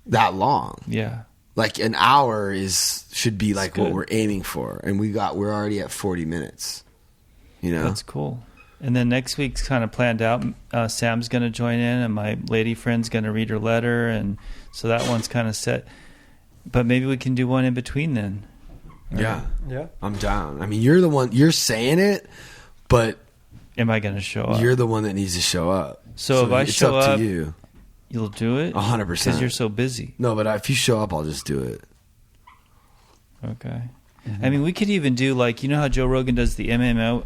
that long. Yeah. Like an hour should be like what good. we're aiming for, and we're already at 40 minutes. You know, That's cool. And then next week's kind of planned out. Sam's going to join in, and my lady friend's going to read her letter, and so that one's kind of set. But maybe we can do one in between then. Yeah. Yeah. I'm down. I mean, you're the one. You're saying it, but Am I going to show up? you're the one that needs to show up. So if I it's show up up, to you. You'll do it? 100%. Because you're so busy. No, but if you show up, I'll just do it. Okay. I mean, we could even do like, you know how Joe Rogan does the MMO?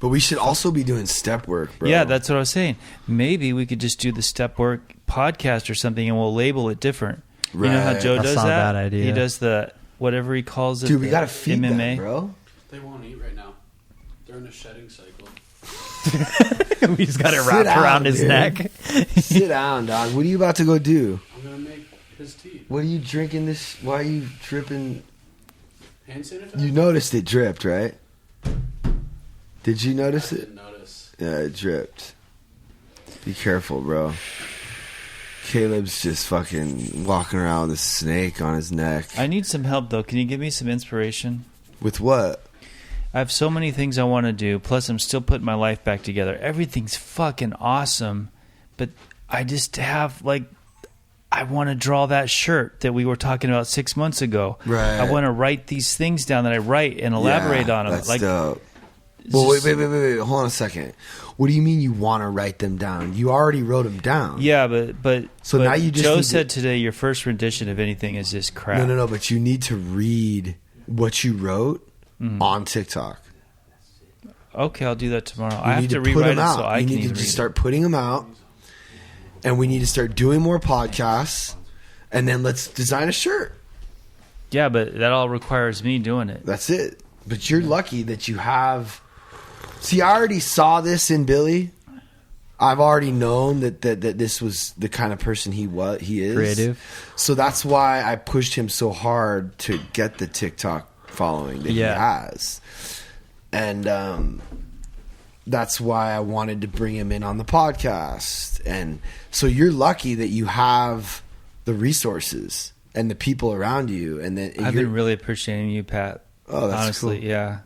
But we should also be doing step work, bro. Yeah, that's what I was saying. Maybe we could just do the step work podcast or something, and we'll label it different. Right. You know how Joe That's does not a that? bad idea. He does the whatever he calls it. Dude, we the gotta feed MMA. that, bro. They won't eat right now. They're in a shedding cycle. We just got it Sit wrapped down, around his dude. neck. Sit down, dog. What are you about to go do? I'm gonna make his tea. What are you drinking this? Why are you dripping? Hand sanitizer? You noticed it dripped, right? Did you I notice it? didn't notice. Yeah, it dripped. Be careful, bro. Caleb's just fucking walking around with a snake on his neck. I need some help, though. Can you give me some inspiration? With what? I have so many things I want to do. Plus, I'm still putting my life back together. Everything's fucking awesome. But I just have, like, I want to draw that shirt that we were talking about 6 months ago. Right. I want to write these things down that I write and elaborate Yeah, on them. That's Like, dope. it's Well, just- wait. Hold on a second. What do you mean you want to write them down? You already wrote them down. Yeah, but So but now you just Joe need to- said today your first rendition of anything is just crap. No. But you need to read what you wrote Mm-hmm. on TikTok. Okay, I'll do that tomorrow. You I have need to put rewrite them it out. so I you can need to even just read start putting them out, and we need to start doing more podcasts, and then let's design a shirt. it. Yeah, but that all requires me doing it. That's it. But you're lucky that you have. See, I already saw this in Billy. I've already known that this was the kind of person he is. Creative. So that's why I pushed him so hard to get the TikTok following that he has. And that's why I wanted to bring him in on the podcast. And so you're lucky that you have the resources and the people around you. And then I've been really appreciating you, Pat. Oh, that's honestly, cool. yeah.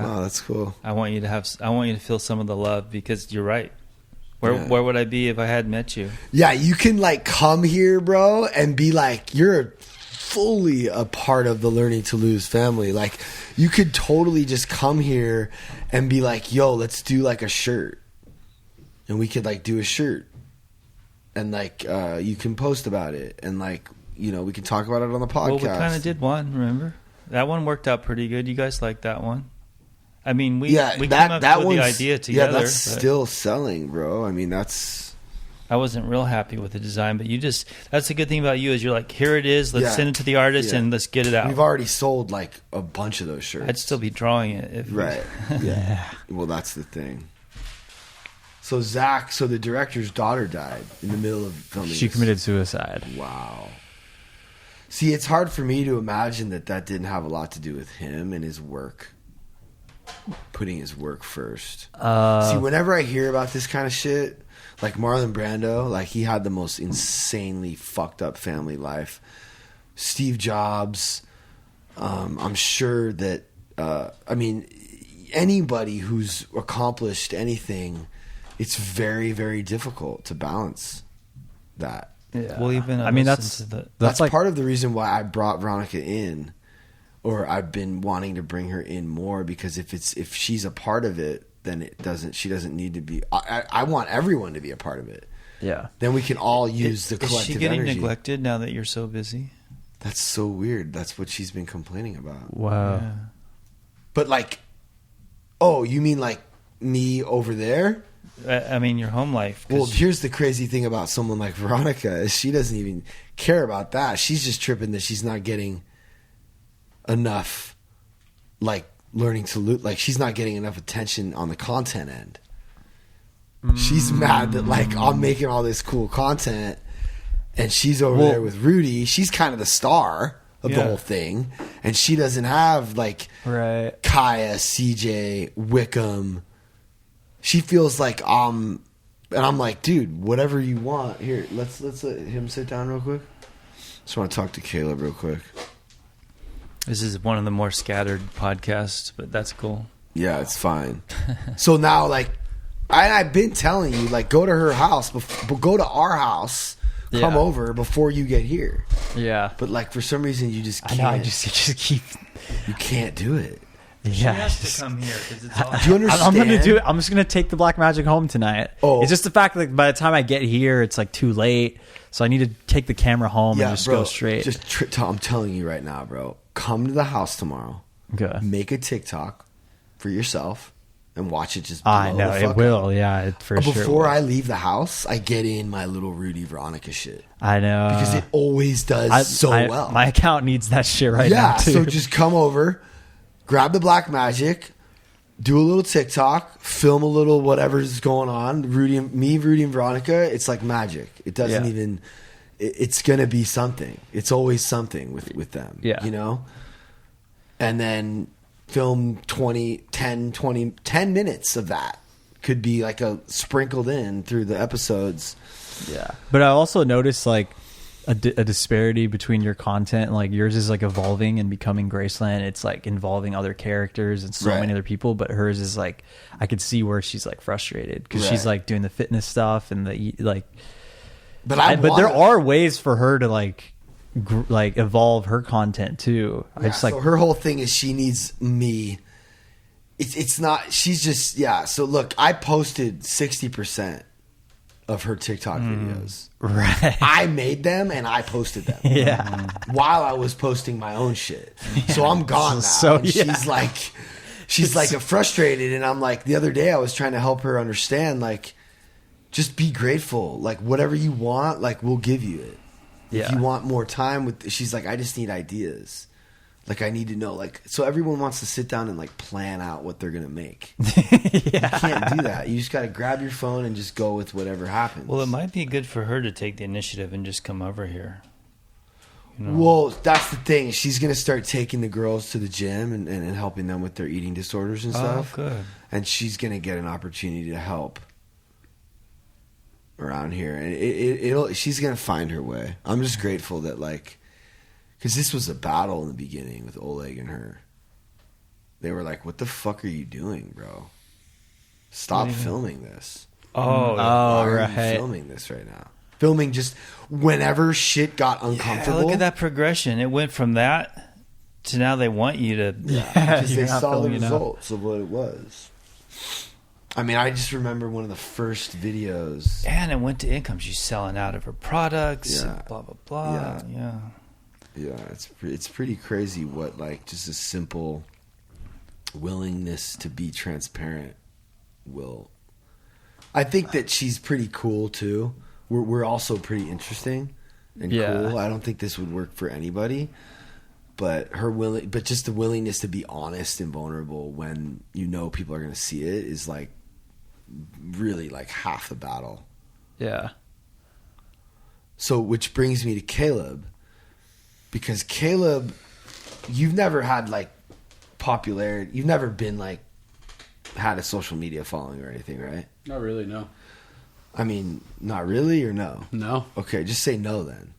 Oh, that's cool. I want you to feel some of the love because you're right. Where would I be if I hadn't met you? Yeah, you can like come here, bro, and be like, you're fully a part of the Learning to Lose family. Like, you could totally just come here and be like, yo, let's do like a shirt. And we could like do a shirt. And like, you can post about it. And like, you know, we can talk about it on the podcast. Well, we kind of did one, remember? That one worked out pretty good. You guys liked that one. I mean, we came up with the idea together. Yeah, that's still selling, bro. I mean, I wasn't real happy with the design, but that's the good thing about you is you're like, here it is, let's send it to the artist and let's get it out. We've already sold like a bunch of those shirts. I'd still be drawing it. If Right. Yeah. Well, that's the thing. So the director's daughter died in the middle of filming. She this. committed suicide. Wow. See, it's hard for me to imagine that didn't have a lot to do with him and his work. Putting his work first. See, whenever I hear about this kind of shit, like Marlon Brando, like he had the most insanely fucked up family life. Steve Jobs, I'm sure that, I mean, anybody who's accomplished anything, it's very, very difficult to balance that. Yeah. Well, even I mean, that's like part of the reason why I brought Veronica in, or I've been wanting to bring her in more, because if she's a part of it, then she doesn't need to be. I want everyone to be a part of it. Yeah. Then we can all use the collective Is she getting energy. neglected now that you're so busy? That's so weird. That's what she's been complaining about. Wow. Yeah. But like, oh, you mean like me over there? I mean, your home life. 'Cause Well, here's the crazy thing about someone like Veronica is she doesn't even care about that. She's just tripping that she's not getting enough, like learning to loot. Like she's not getting enough attention on the content end. She's mad that like I'm making all this cool content, and she's over there with Rudy. She's kind of the star of the whole thing, and she doesn't have like Right. Kaya, CJ, Wikum. She feels like and I'm like, dude, whatever you want. Here, let's let him sit down real quick. Just want to talk to Caleb real quick. This is one of the more scattered podcasts, but that's cool. Yeah, it's fine. So now, like, I've been telling you, like, go to her house, go to our house, come over before you get here. Yeah. But, like, for some reason, you just can't. I know, I just keep... You can't do it. Yeah. She has to come here because it's all. Do you understand? I'm gonna do it. I'm just gonna take the black magic home tonight. Oh. It's just the fact that by the time I get here, it's like too late. So I need to take the camera home and just go straight. I'm telling you right now, bro. Come to the house tomorrow. Okay. Make a TikTok for yourself and watch it just I blow know the it fuck will. up. Yeah, it for sure. Before will. I leave the house, I get in my little Rudy Veronica shit. I know Because it always does well. My account needs that shit right now Yeah, too. so just come over, grab the black magic, do a little TikTok, film a little whatever's going on. Rudy and Veronica, it's like magic. It doesn't even. It's gonna be something. It's always something with them. Yeah. You know. And then film 10 minutes of that could be like a sprinkled in through the episodes. Yeah, but I also noticed like a disparity between your content. Like yours is like evolving and becoming Graceland. It's like involving other characters and so many other people. But hers is like I could see where she's like frustrated because she's like doing the fitness stuff and the like. But there are ways for her to like evolve her content too. Yeah, I just like so her whole thing is she needs me. It's not. She's just So look, I posted 60% of her TikTok videos. Right. I made them and I posted them. Yeah. While I was posting my own shit. So I'm gone now. So and she's like frustrated, and I'm like, the other day I was trying to help her understand, like, just be grateful. Like whatever you want, like we'll give you it. If you want more time with, she's like, I just need ideas. Like I need to know, like, so everyone wants to sit down and like plan out what they're gonna make. You can't do that. You just got to grab your phone and just go with whatever happens. Well, it might be good for her to take the initiative and just come over here. You know? Well, that's the thing. She's gonna start taking the girls to the gym and helping them with their eating disorders and stuff. Oh, good. And she's gonna get an opportunity to help around here, and she's gonna find her way. I'm just grateful that, like, because this was a battle in the beginning with Oleg and her. They were like, what the fuck are you doing, bro? Stop filming this. Why are you filming this right now? Filming just whenever shit got uncomfortable. Look at that progression. It went from that to now they want you to because they saw the results of what it was. I mean, I just remember one of the first videos. And it went to income. She's selling out of her products and blah, blah, blah. Yeah, it's pretty crazy what, like, just a simple willingness to be transparent will. I think that she's pretty cool, too. We're also pretty interesting and cool. I don't think this would work for anybody. But just the willingness to be honest and vulnerable when you know people are going to see it is, like, really, like, half the battle. Yeah. So, which brings me to Caleb. Because Caleb, you've never had, like, popularity. You've never been, like, had a social media following or anything, right? Not really, no. I mean, not really or no? No. Okay, just say no then.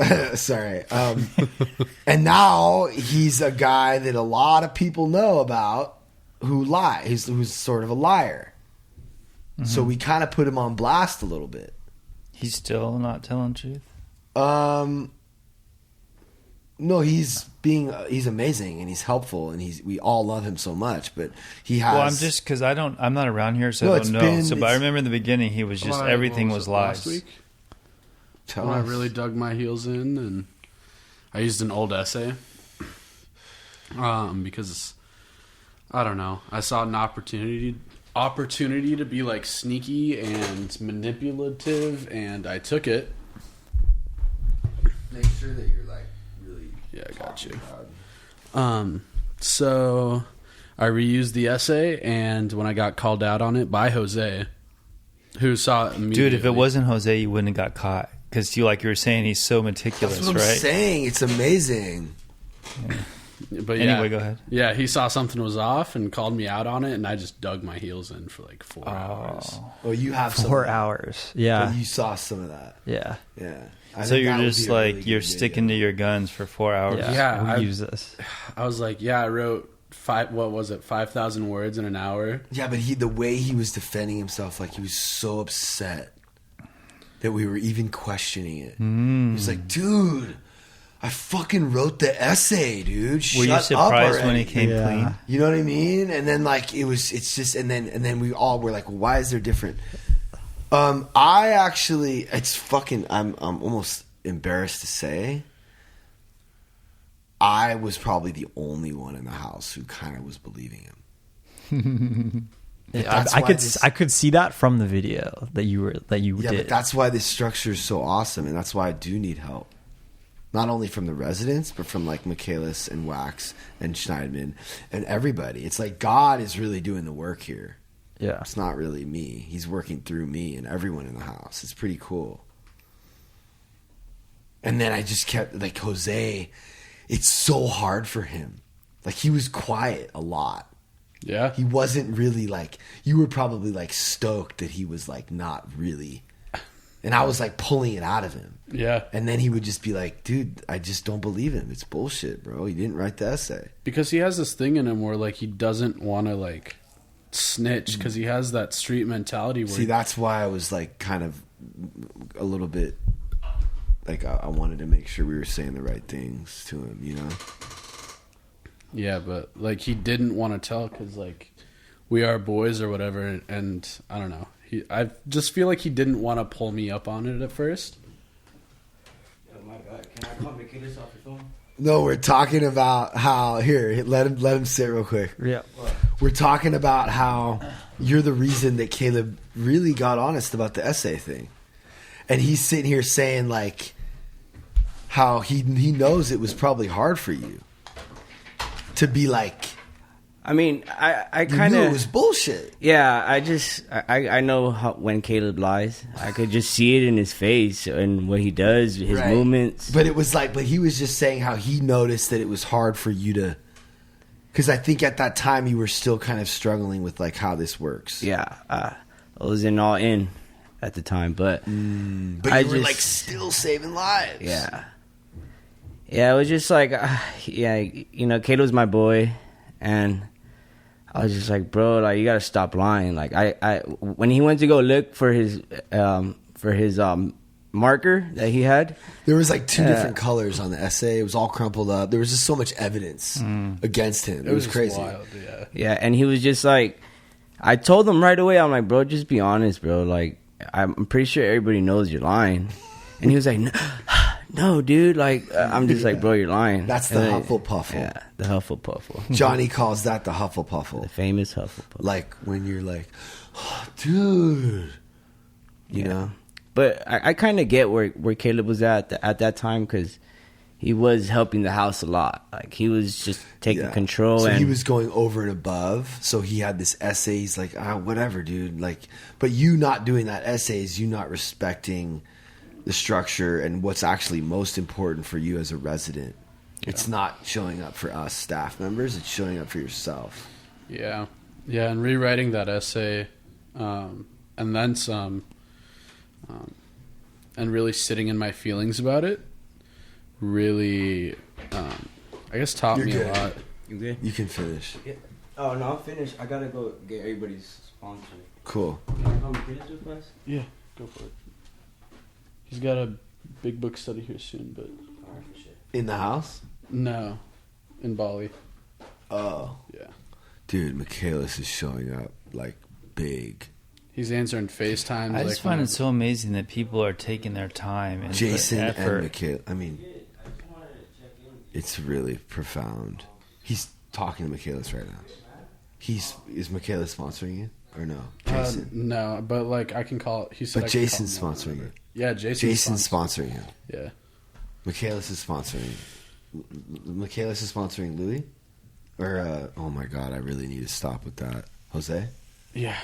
Okay. Sorry. And now he's a guy that a lot of people know about who lies, who's sort of a liar. Mm-hmm. So we kind of put him on blast a little bit. He's still not telling the truth? No, he's amazing and he's helpful and we all love him so much, but he has. Well, I'm just because I'm not around here, so I don't know. But I remember in the beginning he was just everything was lies. Last week, when I really dug my heels in, and I used an old essay, because I don't know, I saw an opportunity to be like sneaky and manipulative, and I took it. Make sure that you're like really. Yeah, I got you. So I reused the essay, and when I got called out on it by Jose, who saw it immediately. Dude, if it wasn't Jose, you wouldn't have got caught. Because you were saying, he's so meticulous, That's what right? I'm saying. It's amazing. Yeah. But anyway, go ahead. Yeah, he saw something was off and called me out on it, and I just dug my heels in for like 4 hours. Oh, you have 4 hours. Yeah. But you saw some of that. Yeah. Yeah. So you're just like, really you're sticking to your guns for 4 hours. Yeah. We'll use this. I was like, I wrote 5,000 words in an hour. Yeah, but the way he was defending himself, like he was so upset that we were even questioning it. He was like, dude, I fucking wrote the essay, dude. Were you surprised when he came clean? You know what I mean? And then like it's just and then we all were like, why is there different? I actually, I'm almost embarrassed to say, I was probably the only one in the house who kind of was believing him. I could see that from the video that you did. But that's why this structure is so awesome, and that's why I do need help. Not only from the residents, but from like Michaelis and Wax and Schneidman and everybody. It's like God is really doing the work here. Yeah. It's not really me. He's working through me and everyone in the house. It's pretty cool. And then I just kept, like, Jose, it's so hard for him. Like, he was quiet a lot. Yeah. He wasn't really like, you were probably like stoked that he was like not really. And I was like pulling it out of him. Yeah. And then he would just be like, dude, I just don't believe him. It's bullshit, bro. He didn't write the essay. Because he has this thing in him where like he doesn't want to like snitch because he has that street mentality. Where See, that's why I was like kind of a little bit like I wanted to make sure we were saying the right things to him, you know? Yeah, but like he didn't want to tell because like we are boys or whatever, and I don't know. I just feel like he didn't want to pull me up on it at first. Oh my God! Can I call Michaelis off your phone? No, we're talking about how here. Let him sit real quick. Yeah. We're talking about how you're the reason that Caleb really got honest about the essay thing, and he's sitting here saying like how he knows it was probably hard for you to be like. I mean, I You kind knew of it was bullshit. Yeah, I know how, when Caleb lies. I could just see it in his face and what he does, his Right. movements. But it was like, but he was just saying how he noticed that it was hard for you to, because I think at that time you were still kind of struggling with like how this works. Yeah, I was all in at the time, but But you I were just- like still saving lives. yeah, it was just like, yeah, you know, Caleb's my boy, and I was just like, bro, like you gotta stop lying. Like I when he went to go look for his marker that he had. There was like two different colors on the essay. It was all crumpled up. There was just so much evidence against him. It was just crazy. wild, yeah. Yeah, and he was just like, I told him right away, I'm like, bro, just be honest, bro. Like, I'm pretty sure everybody knows you're lying. And he was like, no, dude. Like, I'm just like, bro, you're lying. That's the And Hufflepuffle. Yeah, the Hufflepuffle. Johnny calls that the The Hufflepuffle. famous Hufflepuffle. Like when you're like, oh, dude, you know? But I kind of get where Caleb was at that time, because he was helping the house a lot. Like, he was just taking Yeah. control. So and he was going over and above. So he had this essay. He's like, whatever, dude. Like, but you not doing that essay is you not respecting the structure and what's actually most important for you as a resident. Yeah. It's not showing up for us staff members. It's showing up for yourself. Yeah. Yeah, and rewriting that essay, and then some, and really sitting in my feelings about it, really, I guess taught You're me good. a lot. You good? You can finish. Yeah. Oh, no, I'm finished. I gotta go get everybody's sponsor. Cool. Can I come finish with us? Yeah, go for it. He's got a big book study here soon, but Alright, for sure. In the house? no, in Bali. Oh. Yeah. Dude, Michaelis is showing up like big. He's answering FaceTimes. I just find it so amazing that people are taking their time and Jason the and effort. Michaelis. I mean, it's really profound. He's talking to Michaelis right now. Is Michaelis sponsoring you or no? Jason. No, but like I can call it. He said. But I can Jason's call him sponsoring whenever. you. Yeah, Jason's sponsoring him. Yeah. Michaelis is sponsoring. Michaelis is sponsoring Louis? Or, oh my God, I really need to stop with that. Jose? Yeah.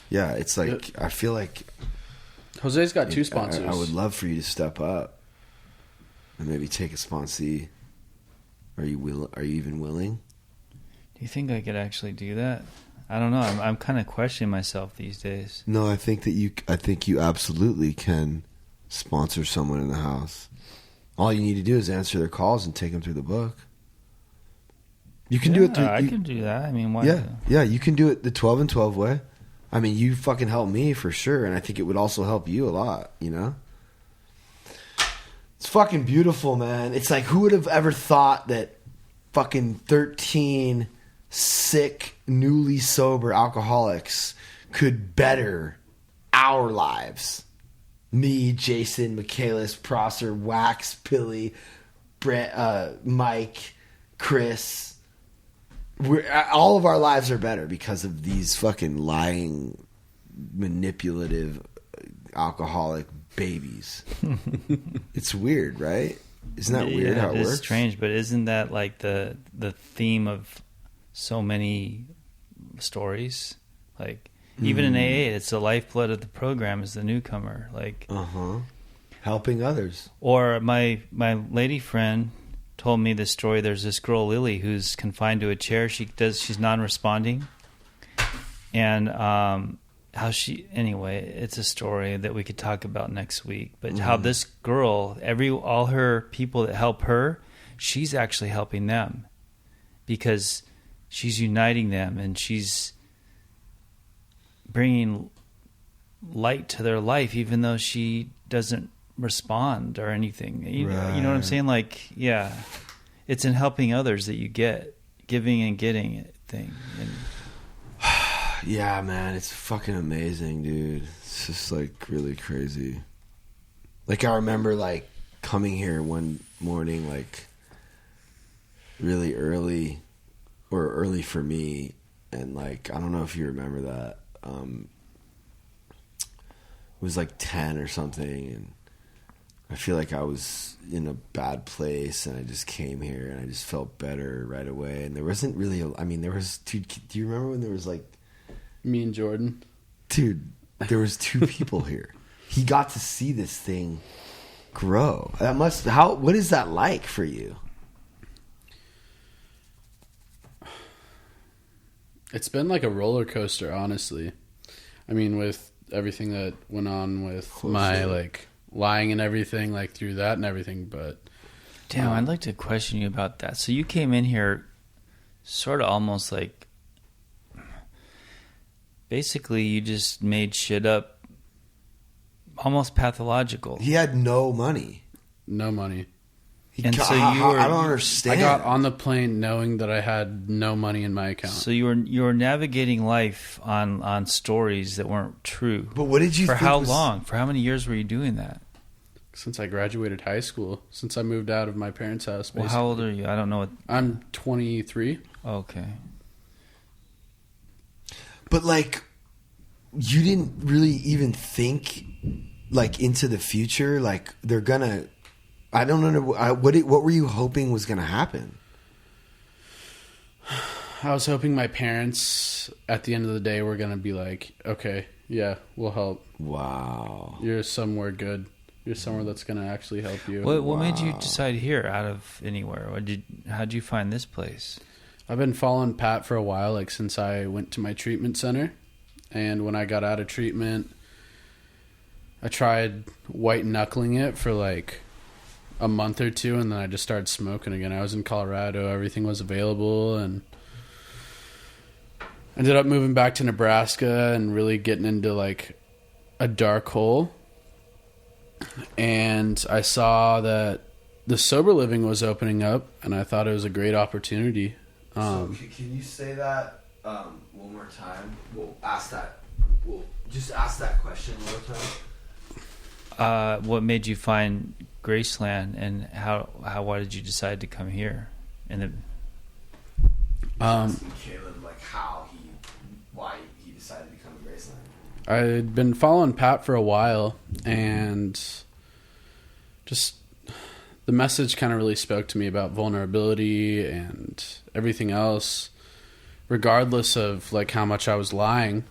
Yeah, it's like, I feel like. Jose's got two sponsors. I would love for you to step up and maybe take a sponsee. Are you even willing? Do you think I could actually do that? I don't know. I'm kind of questioning myself these days. No, I think you absolutely can sponsor someone in the house. All you need to do is answer their calls and take them through the book. You can do it through. I can do that. I mean, why? Yeah, you can do it the 12 and 12 way. I mean, you fucking helped me for sure, and I think it would also help you a lot, you know? It's fucking beautiful, man. It's like, who would have ever thought that fucking 13 sick, newly sober alcoholics could better our lives? Me, Jason, Michaelis, Prosser, Wax, Pilly, Brett, Mike, Chris. All of our lives are better because of these fucking lying, manipulative, alcoholic babies. It's weird, right? Isn't that weird how it works? It's strange, but isn't that like the theme of so many stories? Like even in AA, it's the lifeblood of the program is the newcomer. Like helping others. Or my lady friend told me this story. There's this girl Lily who's confined to a chair. She's non-responding, and how she anyway. It's a story that we could talk about next week. But how this girl, all her people that help her, she's actually helping them because she's uniting them and she's bringing light to their life, even though she doesn't respond or anything. You know what I'm saying? Like, yeah, it's in helping others that you get giving and getting it thing. And yeah, man, it's fucking amazing, dude. It's just like really crazy. Like I remember like coming here one morning, like really early, or early for me, and like I don't know if you remember that. It was like 10 or something, and I feel like I was in a bad place, and I just came here, and I just felt better right away. And there wasn't really, there was two. Do you remember when there was like me and Jordan? Dude, there was 2 people here. He got to see this thing grow. What is that like for you? It's been like a roller coaster, honestly. I mean, with everything that went on with my like lying and everything, like through that and everything, but damn, I'd like to question you about that. So you came in here sort of almost like basically you just made shit up, almost pathological. He had no money. And so you were, I don't understand. I got on the plane knowing that I had no money in my account. So you were navigating life on stories that weren't true. But what did you for think how long? For how many years were you doing that? Since I graduated high school, since I moved out of my parents' house. Basically. Well, how old are you? I don't know. I'm 23. Okay. But like, you didn't really even think like into the future. Like they're gonna. I don't know. What were you hoping was gonna happen? I was hoping my parents, at the end of the day, were gonna be like, "Okay, yeah, we'll help." Wow. You're somewhere good. You're somewhere that's gonna actually help you. What made you decide here out of anywhere? How'd you find this place? I've been following Pat for a while, like since I went to my treatment center, and when I got out of treatment, I tried white knuckling it for like a month or 2, and then I just started smoking again. I was in Colorado, everything was available, and ended up moving back to Nebraska and really getting into like a dark hole. And I saw that the sober living was opening up, and I thought it was a great opportunity. So can you say that one more time? We'll just ask that question one more time. What made you find Graceland, and why did you decide to come here? And Caleb, like why he decided to come to Graceland. I'd been following Pat for a while, and just the message kind of really spoke to me about vulnerability and everything else, regardless of like how much I was lying.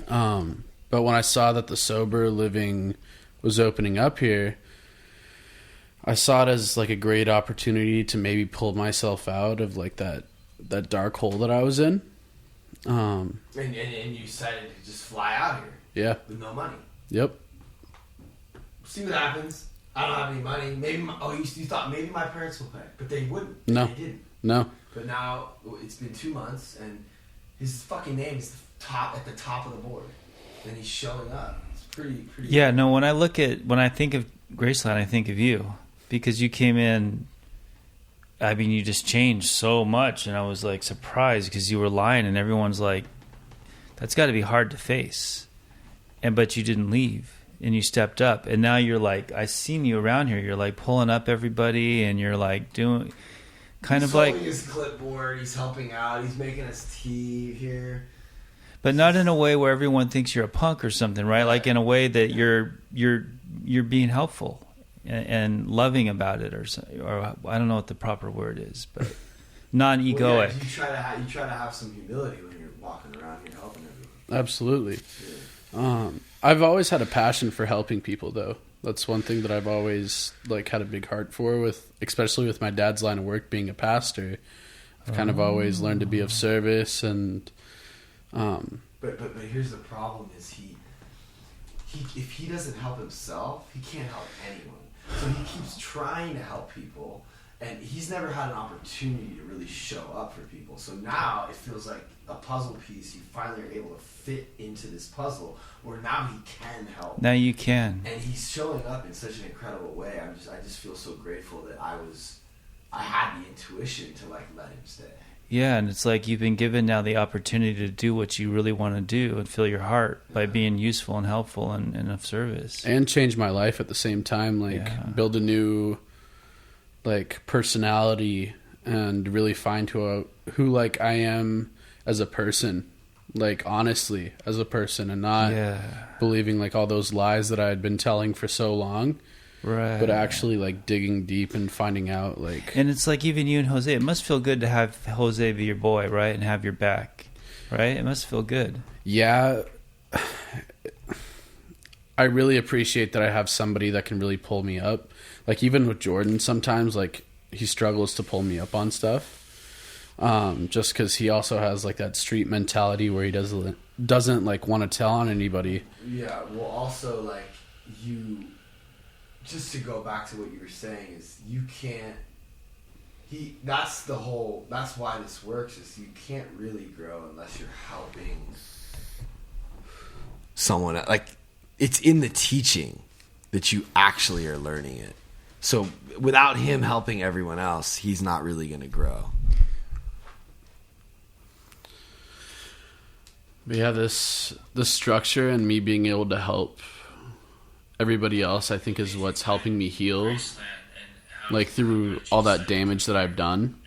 But when I saw that the sober living was opening up here, I saw it as like a great opportunity to maybe pull myself out of like that dark hole that I was in. And you decided to just fly out here. Yeah. With no money. Yep. See what happens. I don't have any money. Maybe you thought maybe my parents will pay, but they wouldn't. No. They didn't. No. But now it's been 2 months, and his fucking name is at the top of the board, and he's showing up. It's pretty. Yeah, no. When I think of Graceland, I think of you, because you came in. I mean, you just changed so much, and I was like surprised because you were lying, and everyone's like, "That's got to be hard to face," but you didn't leave, and you stepped up, and now you're like, I seen you around here. You're like pulling up everybody, and you're like doing. He's holding his clipboard. He's helping out. He's making us tea here, but not in a way where everyone thinks you're a punk or something, right? Like in a way that you're being helpful and loving about it, or I don't know what the proper word is, but non-egoic. Well, yeah, you try to have some humility when you're walking around here helping everyone. Absolutely. Yeah. I've always had a passion for helping people, though. That's one thing that I've always had a big heart for, especially with my dad's line of work being a pastor. I've kind of always learned to be of service, and But here's the problem: is he if he doesn't help himself, he can't help anyone. So he keeps trying to help people, and he's never had an opportunity to really show up for people. So now it feels like a puzzle piece. You finally are able to fit into this puzzle where now he can help. Now you can. And he's showing up in such an incredible way. I just feel so grateful that I had the intuition to let him stay. Yeah, and it's like you've been given now the opportunity to do what you really want to do and fill your heart by being useful and helpful and of service. And change my life at the same time, build a new personality and really find who I am as a person, honestly as a person, and not believing all those lies that I had been telling for so long. Right. But actually digging deep and finding out And it's like even you and Jose, it must feel good to have Jose be your boy, right? And have your back, right? It must feel good. Yeah. I really appreciate that I have somebody that can really pull me up. Even with Jordan, sometimes he struggles to pull me up on stuff. Just because he also has that street mentality where he doesn't want to tell on anybody. Yeah. Well, also you. Just to go back to what you were saying is you can't. That's why this works is you can't really grow unless you're helping someone. It's in the teaching that you actually are learning it. So without him helping everyone else, he's not really going to grow. But yeah, this structure and me being able to help everybody else, I think, is what's helping me heal, through all that damage that I've done,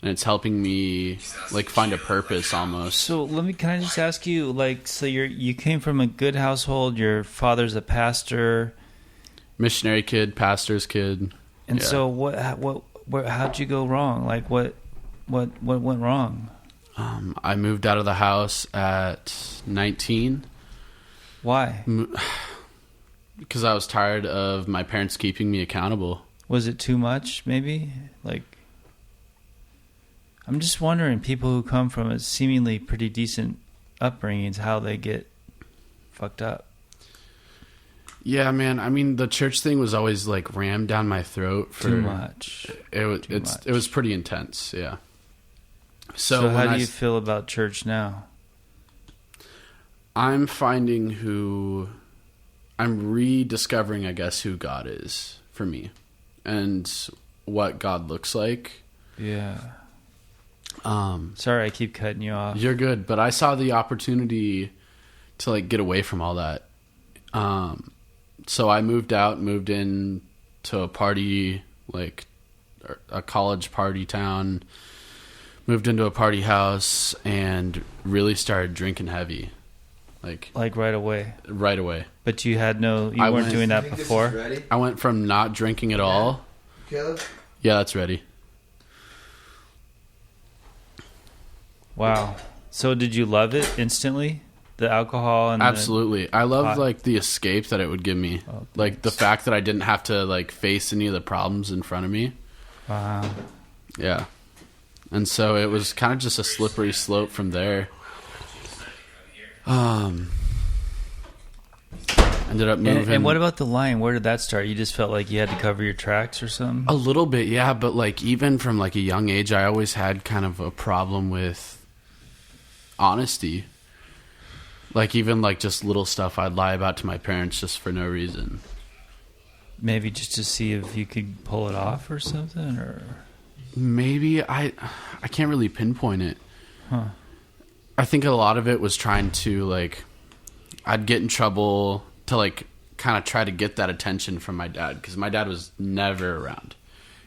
and it's helping me find a purpose almost. So can I just ask you, so you came from a good household, your father's a pastor, missionary kid, pastor's kid, and so how'd you go wrong? What went wrong? I moved out of the house at 19. Why? Because I was tired of my parents keeping me accountable. Was it too much, maybe? I'm just wondering, people who come from a seemingly pretty decent upbringings, how they get fucked up. Yeah, man. I mean, the church thing was always rammed down my throat. Too much. It was pretty intense, yeah. So how do you feel about church now? I'm finding I'm rediscovering, I guess, who God is for me and what God looks like. Yeah. Sorry, I keep cutting you off. You're good, but I saw the opportunity to get away from all that. So I moved in to a party, a college party town, moved into a party house and really started drinking heavy. Right away. Right away. But you weren't doing that before? I went from not drinking at all. Caleb? Yeah, that's ready. Wow. So did you love it instantly? The alcohol and absolutely. I loved the escape that it would give me. Oh, the fact that I didn't have to face any of the problems in front of me. Wow. Yeah. And so it was kind of just a slippery slope from there. Ended up moving. And what about the lying? Where did that start? You just felt like you had to cover your tracks or something? A little bit, yeah. But like even from like a young age, I always had kind of a problem with honesty. Like even like just little stuff I'd lie about to my parents just for no reason. Maybe just to see if you could pull it off or something, or maybe I can't really pinpoint it. Huh. I think a lot of it was trying to like, I'd get in trouble to like kind of try to get that attention from my dad, because my dad was never around.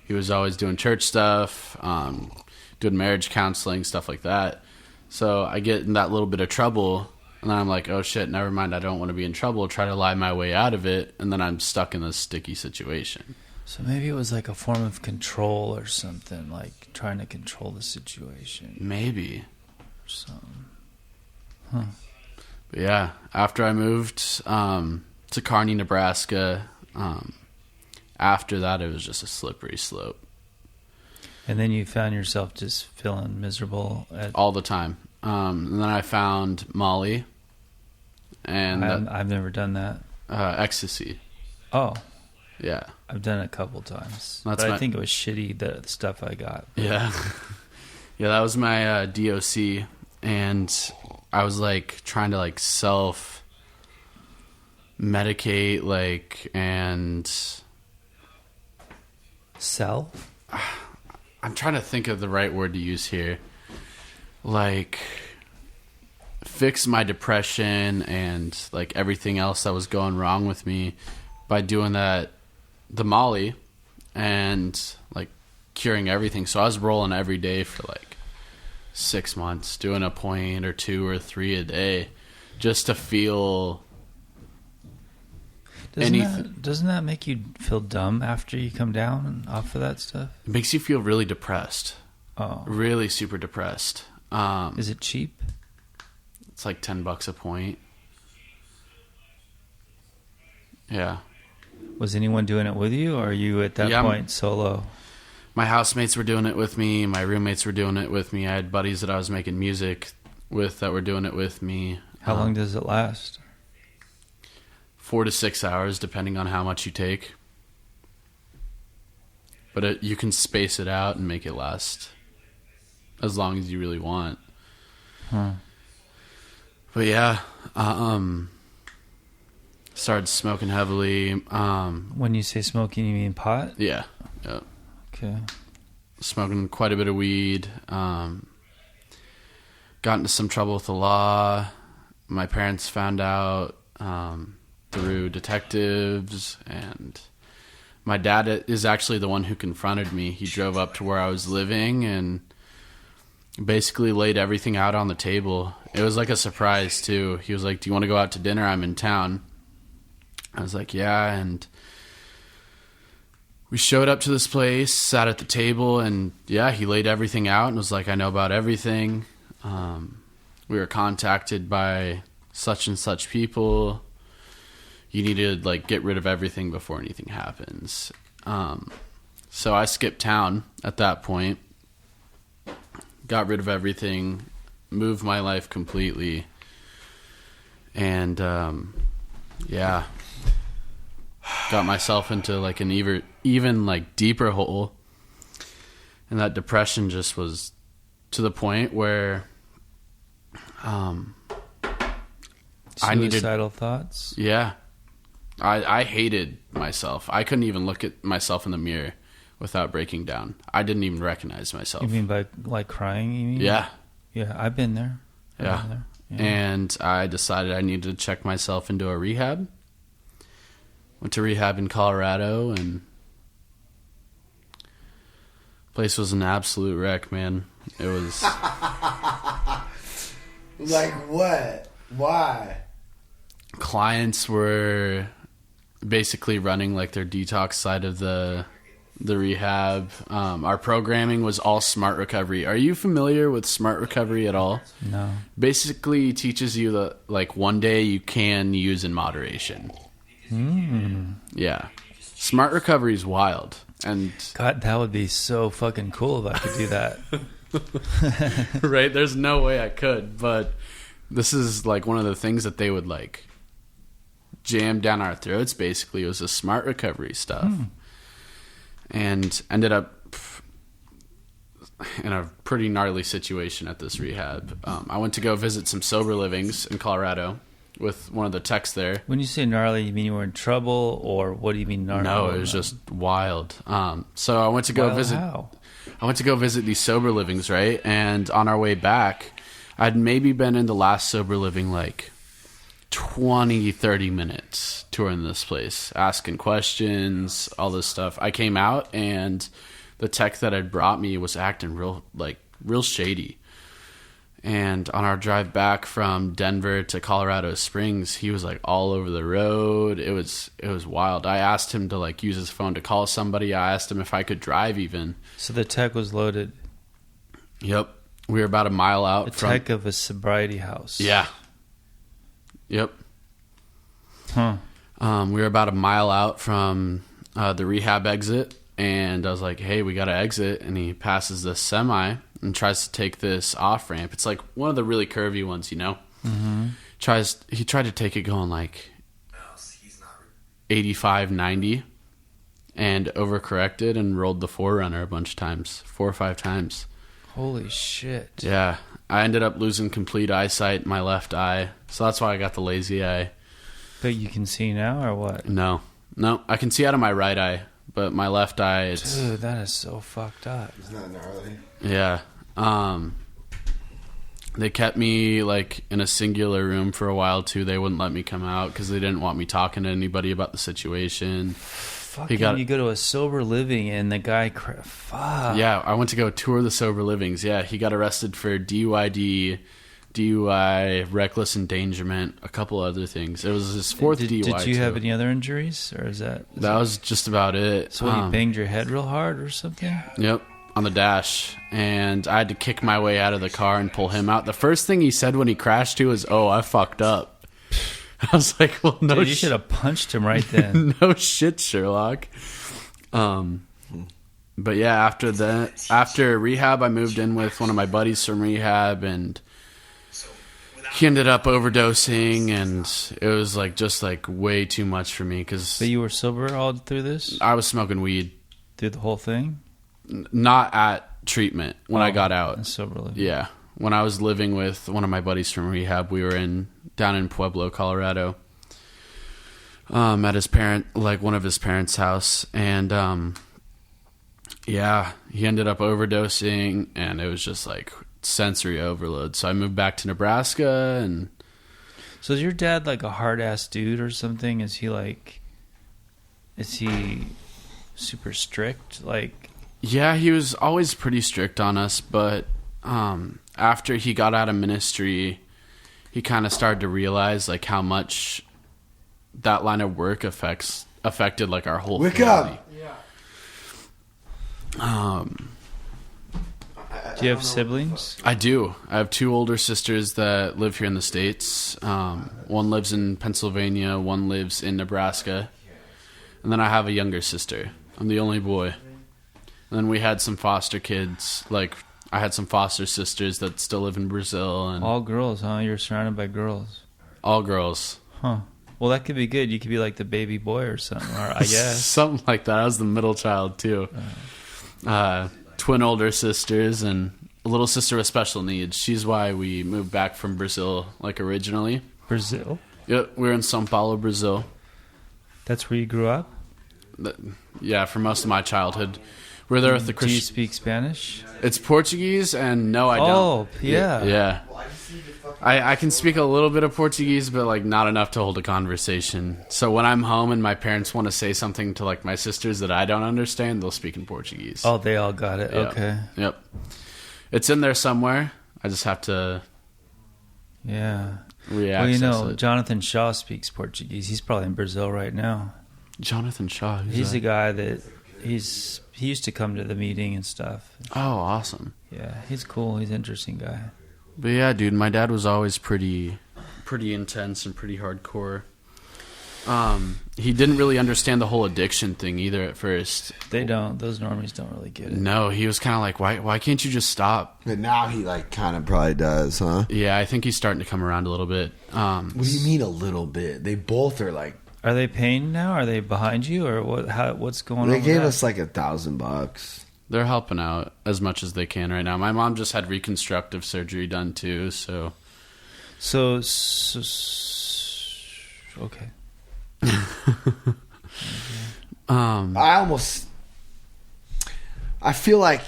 He was always doing church stuff, doing marriage counseling, stuff like that. So I get in that little bit of trouble, and then I'm like, oh shit, never mind, I don't want to be in trouble. Try to lie my way out of it, and then I'm stuck in this sticky situation. So maybe it was like a form of control or something, like trying to control the situation. Maybe. Or something. Huh. But yeah, after I moved to Kearney, Nebraska, after that it was just a slippery slope. And then you found yourself just feeling miserable all the time. And then I found Molly, and I've never done that. Ecstasy. Oh, yeah, I've done it a couple times. That's but I think it was shitty, the stuff I got. Yeah, yeah, that was my DOC, and I was like trying to like self medicate, like, and self. I'm trying to think of the right word to use here. Like, fix my depression and like everything else that was going wrong with me by doing that, the Molly, and like curing everything. So I was rolling every day for like 6 months, doing a point or 2 or 3 a day, just to feel. Doesn't that make you feel dumb after you come down off of that stuff? It makes you feel really depressed. Oh, really super depressed. Is it cheap? It's like $10 a point. Yeah. Was anyone doing it with you, or are you at that point solo? My housemates were doing it with me. My roommates were doing it with me. I had buddies that I was making music with that were doing it with me. How long does it last? 4 to 6 hours, depending on how much you take. But you can space it out and make it last as long as you really want. Huh. But yeah, started smoking heavily. When you say smoking, you mean pot? Yeah. Yep. Okay. Smoking quite a bit of weed. Got into some trouble with the law. My parents found out through detectives, and my dad is actually the one who confronted me. He drove up to where I was living and basically laid everything out on the table. It was like a surprise too. He was like, "Do you want to go out to dinner? I'm in town." I was like, "Yeah." And we showed up to this place, sat at the table, and yeah, he laid everything out and was like, "I know about everything. We were contacted by such and such people. You need to like get rid of everything before anything happens." So I skipped town at that point, got rid of everything, moved my life completely, and yeah, got myself into like an even like deeper hole, and that depression just was to the point where suicidal thoughts. Yeah. I hated myself. I couldn't even look at myself in the mirror without breaking down. I didn't even recognize myself. You mean by like crying? You mean? Yeah. Yeah, I've been there. Yeah. And I decided I needed to check myself into a rehab. Went to rehab in Colorado, and place was an absolute wreck, man. It was like what? Why? Clients were basically running like their detox side of the rehab. Our programming was all smart recovery. Are you familiar with smart recovery at all? No. Basically teaches you that like one day you can use in moderation. Yeah. Smart recovery is wild. And God, that would be so fucking cool if I could do that. Right? There's no way I could, but this is like one of the things that they would like jammed down our throats. Basically, it was the smart recovery stuff, and ended up in a pretty gnarly situation at this rehab. I went to go visit some sober livings in Colorado with one of the techs there. When you say gnarly, you mean you were in trouble, or what do you mean gnarly? No, it was just wild. So I went to go visit. How? I went to go visit these sober livings, right? And on our way back, I'd maybe been in the last sober living like 20, 30 minutes touring this place, asking questions, all this stuff. I came out and the tech that had brought me was acting real shady. And on our drive back from Denver to Colorado Springs, he was like all over the road. It was wild. I asked him to like use his phone to call somebody. I asked him if I could drive even. So the tech was loaded. Yep. We were about a mile out The from tech of a sobriety house. Yeah. Yep. Huh. We were about a mile out from the rehab exit, and I was like, hey, we got to exit. And he passes this semi and tries to take this off ramp. It's like one of the really curvy ones, you know? Mm-hmm. He tried to take it going like 85, 90, and overcorrected and rolled the Forerunner a bunch of times, 4 or 5 times. Holy shit. Yeah. I ended up losing complete eyesight in my left eye. So that's why I got the lazy eye. But you can see now, or what? No, I can see out of my right eye, but my left eye, it's... Dude, that is so fucked up. Isn't that gnarly? Yeah. They kept me like in a singular room for a while too. They wouldn't let me come out because they didn't want me talking to anybody about the situation. Fucking, you go to a sober living and the guy... Fuck. Yeah, I went to go tour the sober livings. Yeah, he got arrested for DUI, reckless endangerment, a couple other things. It was his 4th DUI. Did you have too. any other injuries, or is that was just about it. So you banged your head real hard or something? Yep, on the dash, and I had to kick my way out of the car and pull him out. The first thing he said when he crashed to was, "Oh, I fucked up." I was like, "Well, no, dude, you should have punched him right then." No shit, Sherlock. But yeah, after rehab, I moved in with one of my buddies from rehab, and he ended up overdosing, and it was like just like way too much for me because. So you were sober all through this? I was smoking weed through the whole thing. Not at treatment when I got out. Sober living. Yeah, when I was living with one of my buddies from rehab, we were down in Pueblo, Colorado, at one of his parents' house, and yeah, he ended up overdosing, and it was just like sensory overload. So I moved back to Nebraska, and so is your dad like a hard ass dude or something? Is he super strict? Like, yeah, he was always pretty strict on us, but after he got out of ministry, he kind of started to realize like how much that line of work affected like our whole family. Do you have siblings? I do. I have 2 older sisters that live here in the States. One lives in Pennsylvania, one lives in Nebraska. And then I have a younger sister. I'm the only boy. And then we had some foster kids. Like, I had some foster sisters that still live in Brazil. And all girls, huh? You're surrounded by girls. All girls. Huh. Well, that could be good. You could be like the baby boy or something, or I guess. Something like that. I was the middle child, too. Twin older sisters and a little sister with special needs. She's why we moved back from Brazil, like, originally. Brazil? Yep, we're in São Paulo, Brazil. That's where you grew up? Yeah, for most of my childhood. We're there with the Christian... Do you speak Spanish? It's Portuguese, and no, I don't. Oh, yeah. Yeah. I can speak a little bit of Portuguese, but like not enough to hold a conversation. So when I'm home and my parents want to say something to like my sisters that I don't understand, they'll speak in Portuguese. Oh, they all got it. Yeah. Okay. Yep. It's in there somewhere. I just have to. Yeah. Re-access well, you know, it. Jonathan Shaw speaks Portuguese. He's probably in Brazil right now. Jonathan Shaw. He's a guy that he used to come to the meeting and stuff. Oh, awesome. Yeah, he's cool. He's an interesting guy. But yeah, dude, my dad was always pretty intense and pretty hardcore. He didn't really understand the whole addiction thing either at first. They don't. Those normies don't really get it. No, he was kind of like, why can't you just stop? But now he like kind of probably does, huh? Yeah, I think he's starting to come around a little bit. What do you mean a little bit? They both are like. Are they paying now? Are they behind you, or what? What's going on? They with gave that? us like $1,000. They're helping out as much as they can right now. My mom just had reconstructive surgery done too, so. So okay. I feel like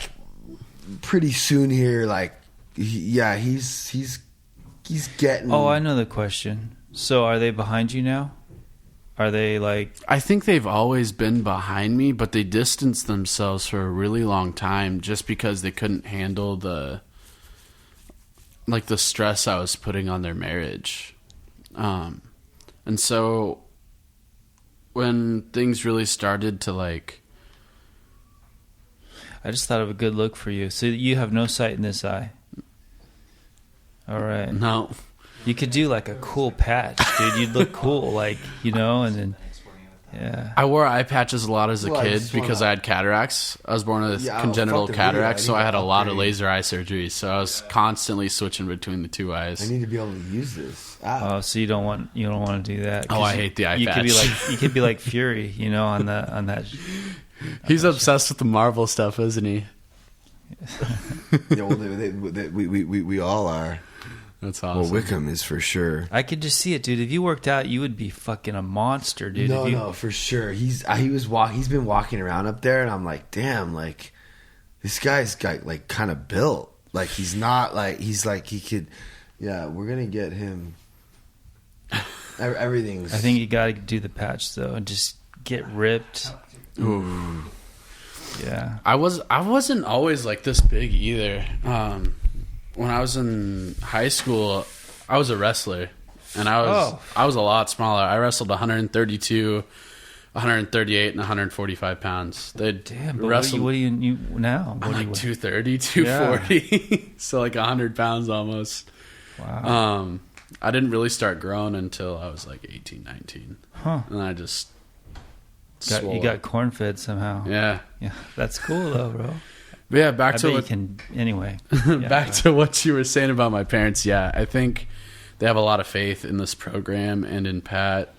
pretty soon here, like, he's getting. Oh, I know the question. So, are they behind you now? Are they like? I think they've always been behind me, but they distanced themselves for a really long time just because they couldn't handle the stress I was putting on their marriage. And so when things really started to like... I just thought of a good look for you. So you have no sight in this eye. All right. No. You could do like a cool patch, dude. You'd look cool, like, and then, yeah. I wore eye patches a lot as a kid because I had cataracts. I was born with congenital cataracts, so I had a lot of laser eye surgery. So I was constantly switching between the two eyes. I need to be able to use this. Oh, so you don't want to do that? Oh, I hate the eye you patch. You could be like Fury, on that. He's obsessed with the Marvel stuff, isn't he? Yeah, well, we all are. That's awesome. Well, Wikum is for sure. I could just see it, dude. If you worked out, you would be fucking a monster, dude. No, for sure. He's been walking around up there, and I'm like, damn, like this guy's got like kind of built. Like he's not like he could. Yeah, we're gonna get him. Everything's. I think you got to do the patch though, and just get ripped. Ooh. Yeah. I wasn't always like this big either. When I was in high school, I was a wrestler, and I was a lot smaller. I wrestled 132, 138, and 145 pounds. Damn, but what are you now? I'm like 230, 240, yeah. So like 100 pounds almost. Wow. I didn't really start growing until I was like 18, 19. Huh. And I just you got corn fed somehow. Yeah. Yeah, that's cool though, bro. But yeah, back to what you were saying about my parents. Yeah, I think they have a lot of faith in this program and in Pat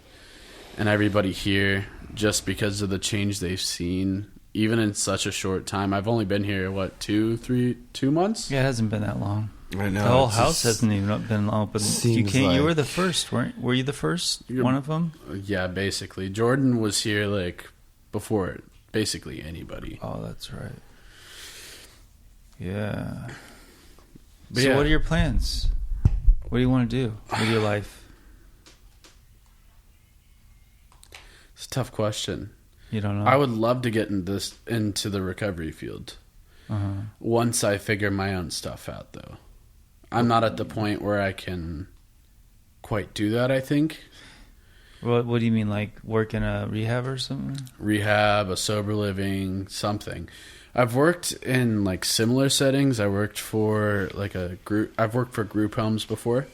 and everybody here just because of the change they've seen, even in such a short time. I've only been here, 2 months? Yeah, it hasn't been that long. I know. The whole house hasn't even been open. You were the first, weren't? Were you the first? One of them? Yeah, basically. Jordan was here like before basically anybody. Oh, that's right. Yeah. But so what are your plans? What do you want to do with your life? It's a tough question. You don't know? I would love to get into the recovery field. Once I figure my own stuff out, though. I'm not at the point where I can quite do that, I think. What do you mean, like work in a rehab or something? Rehab, a sober living, something. I've worked in like similar settings. I worked for like a group. I've worked for group homes before,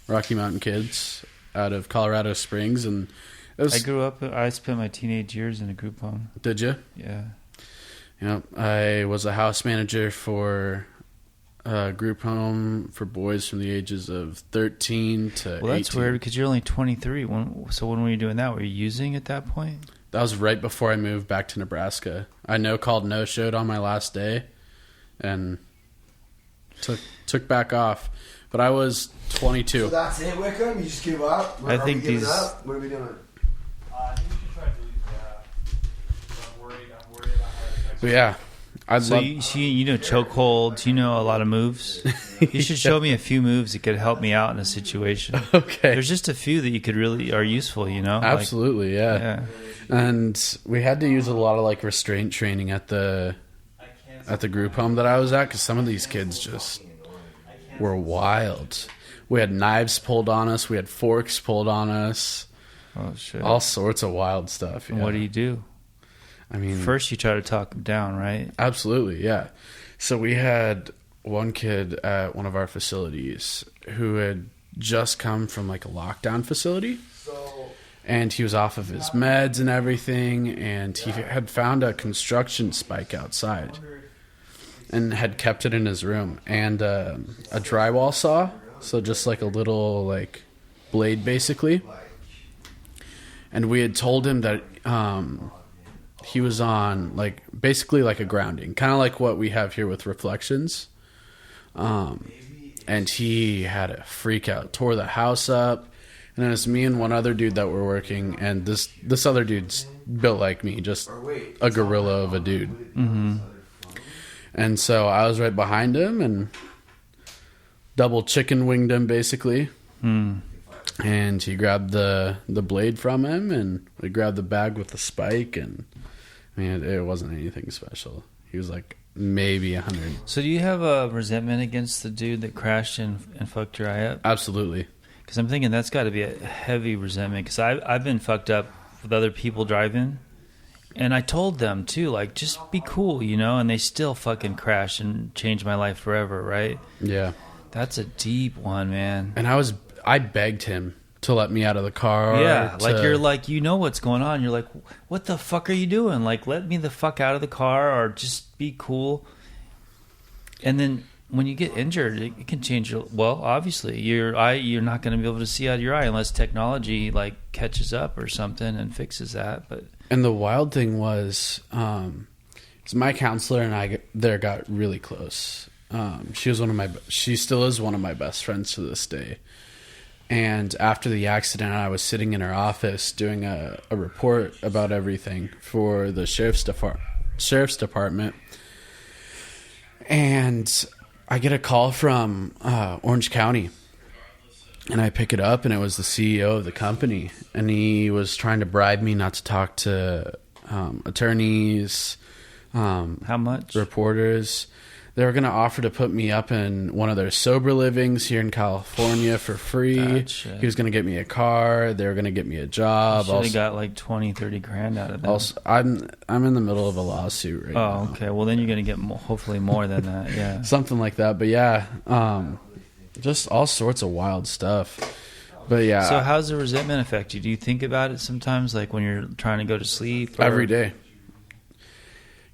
Rocky Mountain Kids out of Colorado Springs, and I grew up. I spent my teenage years in a group home. Did you? Yeah. Yeah. I was a house manager for a group home for boys from the ages of 13 to 18. Well, that's weird because you're only 23. So when were you doing that? Were you using at that point? That was right before I moved back to Nebraska. I no-showed on my last day and took back off. But I was 22. So that's it, Wikum? You just give up? I think these... Up? What are we doing? I think we should try to do that. I'm worried about how But yeah. You know chokeholds, you know a lot of moves. You should show me a few moves that could help me out in a situation. Okay. There's just a few that you could really are useful, Absolutely, yeah. And we had to use a lot of like restraint training at the group home that I was at because some of these kids just were wild. We had knives pulled on us. We had forks pulled on us. Oh shit! All sorts of wild stuff. Yeah. And what do you do? I mean, first you try to talk them down, right? Absolutely, yeah. So we had one kid at one of our facilities who had just come from like a lockdown facility. and he was off of his meds and everything, and he had found a construction spike outside and had kept it in his room, and a drywall saw, so just like a little like blade basically. And we had told him that he was on like basically like a grounding, kind of like what we have here with reflections. And he had a freak out, tore the house up. And then it's me and one other dude that were working, and this other dude's built like me, just a gorilla of a dude. Mm-hmm. And so I was right behind him and double chicken winged him basically. Mm. And he grabbed the blade from him, and we grabbed the bag with the spike, and I mean it wasn't anything special. He was like maybe 100. So do you have a resentment against the dude that crashed and fucked your eye up? Absolutely. Because I'm thinking that's got to be a heavy resentment. Because I've been fucked up with other people driving, and I told them too, like, just be cool, you know, and they still fucking crash and change my life forever, right? Yeah. That's a deep one, man. And I begged him to let me out of the car. Yeah, like you're like, you know what's going on. You're like, what the fuck are you doing? Like, let me the fuck out of the car, or just be cool. And then when you get injured, it can change your, well, obviously your eye, you're not going to be able to see out of your eye unless technology like catches up or something and fixes that. But and the wild thing was my counselor and I there got really close. She still is one of my best friends to this day. And after the accident, I was sitting in her office doing a report about everything for the sheriff's department. And I get a call from Orange County. And I pick it up, and it was the CEO of the company. And he was trying to bribe me not to talk to attorneys, how much? reporters. They were going to offer to put me up in one of their sober livings here in California for free. Gotcha. He was going to get me a car. They were going to get me a job. Should have got like 20-30 grand out of that. Also, I'm in the middle of a lawsuit right now. Oh, okay. Well, then you're going to get hopefully more than that. Yeah. Something like that. But yeah, just all sorts of wild stuff. But yeah. So how's the resentment affect you? Do you think about it sometimes, like when you're trying to go to sleep? Or? Every day.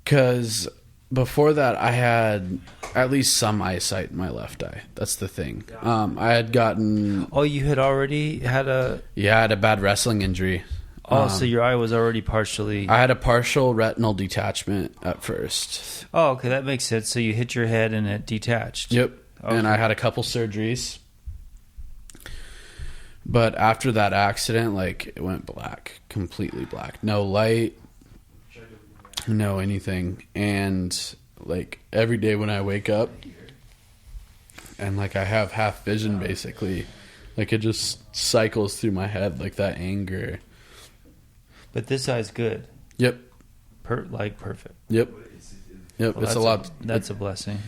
Because before that, I had at least some eyesight in my left eye. That's the thing. I had gotten... Oh, you had already had a... Yeah, I had a bad wrestling injury. Oh, so your eye was already partially... I had a partial retinal detachment at first. Oh, okay, that makes sense. So you hit your head and it detached. Yep. Okay. And I had a couple surgeries. But after that accident, like, it went black. Completely black. No light. No anything. And like every day when I wake up and like I have half vision basically, like it just cycles through my head, like that anger. But this eye's good. Yep. Perfect. Yep. Well, It's a lot. That's a blessing.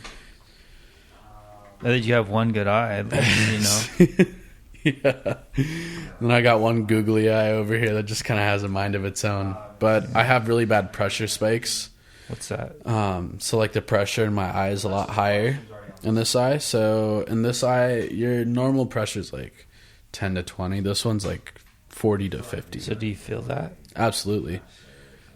That you have one good eye, you know. Yeah. And I got one googly eye over here that just kind of has a mind of its own. But I have really bad pressure spikes. What's that? So like the pressure in my eye is a lot higher in this eye. So in this eye, your normal pressure is like 10 to 20. This one's like 40 to 50. So do you feel that? Absolutely.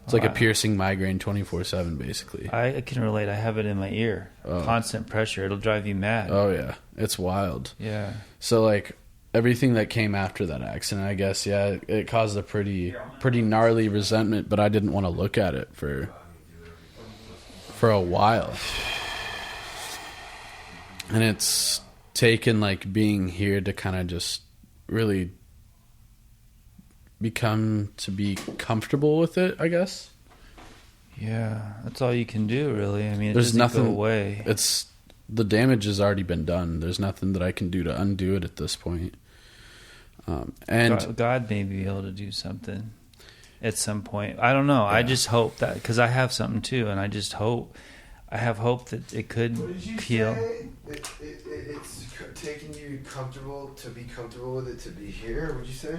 It's like a piercing migraine 24/7 basically. I can relate. I have it in my ear. Constant pressure. It'll drive you mad. Oh yeah. It's wild. Yeah. So like everything that came after that accident, I guess, yeah, it caused a pretty gnarly resentment, but I didn't want to look at it for a while. And it's taken like being here to kind of just really become to be comfortable with it, I guess. Yeah, that's all you can do, really. I mean, it There's doesn't nothing go away. It's the damage has already been done. There's nothing that I can do to undo it at this point. And God may be able to do something at some point. I don't know. Yeah. I just hope that, because I have something too, and I have hope that it could heal. It's taking you to be comfortable with it to be here. Would you say?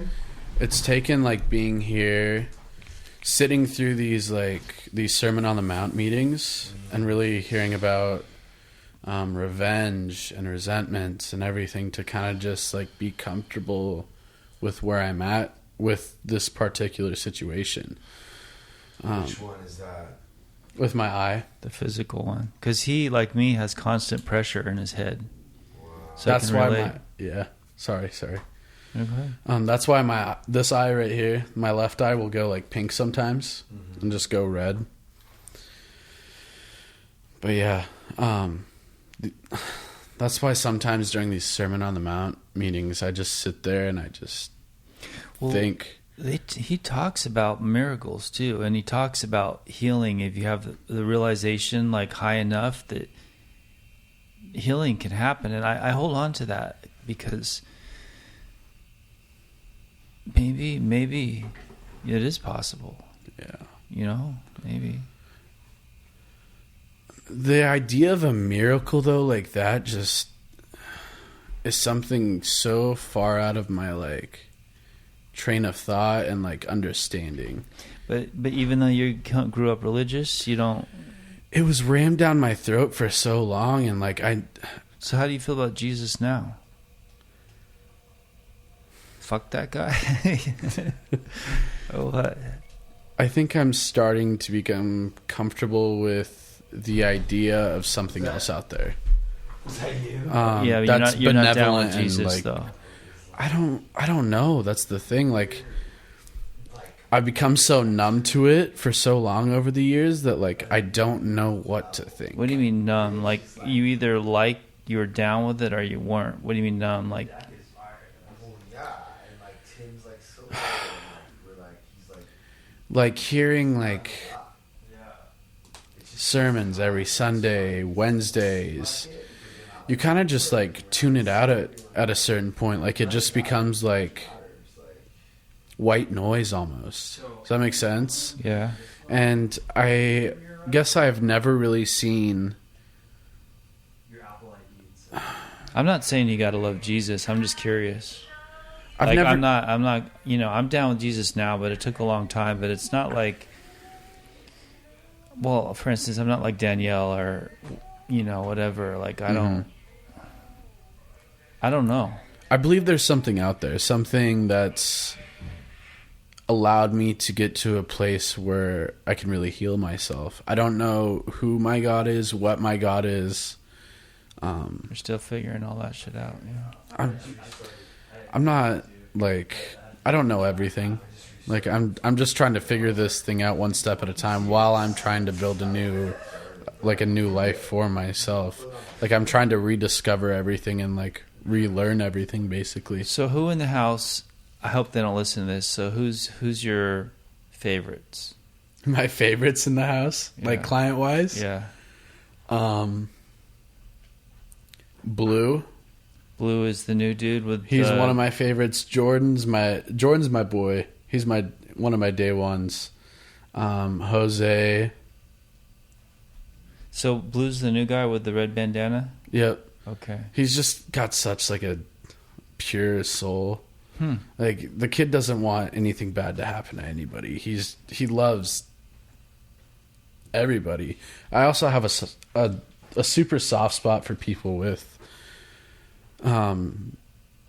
It's taken like being here, sitting through these Sermon on the Mount meetings, and really hearing about revenge and resentment and everything to kind of just like be comfortable with where I'm at with this particular situation. Which one is that? With my eye. The physical one, because he, like me, has constant pressure in his head. So That's I can why relate. Sorry. Okay. That's why this eye right here, my left eye, will go like pink sometimes and just go red. But yeah, that's why sometimes during these Sermon on the Mount meetings, I just sit there and I just think. He talks about miracles too, and he talks about healing. If you have the realization like high enough that healing can happen, and I hold on to that because maybe it is possible. Yeah, maybe. The idea of a miracle though, like that, just is something so far out of my train of thought and understanding. But even though you grew up religious, you don't. It was rammed down my throat for so long, and So how do you feel about Jesus now? Fuck that guy. Oh, what? I think I'm starting to become comfortable with the idea of something else out there. Is that you? That's you're not down with benevolent and, Jesus though. I don't know. That's the thing. I've become so numb to it for so long over the years that I don't know what to think. What do you mean numb? Like you either you were down with it or you weren't. What do you mean numb? Like Tim's so he's hearing sermons every Sunday, Wednesdays. You kind of just tune it out at a certain point. It just becomes white noise almost. Does that make sense? yeah. And I guess I've never really seen. I'm not saying you got to love Jesus. I'm just curious. I'm not. I'm down with Jesus now, but it took a long time. But it's not well, for instance, I'm not like Danielle or whatever. I don't know. I believe there's something out there, something that's allowed me to get to a place where I can really heal myself. I don't know who my God is, what my God is. We're still figuring all that shit out. Yeah. I'm not I don't know everything. I'm just trying to figure this thing out one step at a time while I'm trying to build a new life for myself. I'm trying to rediscover everything and relearn everything basically. So who in the house? I hope they don't listen to this. So who's your favorites? My favorites in the house, Yeah. client wise. Yeah. Blue. Blue is the new dude with. He's one of my favorites. Jordan's my boy. He's one of my day ones. Jose. So Blue's the new guy with the red bandana. Yep. Okay. He's just got such a pure soul. The kid doesn't want anything bad to happen to anybody. He loves everybody. I also have a super soft spot for people with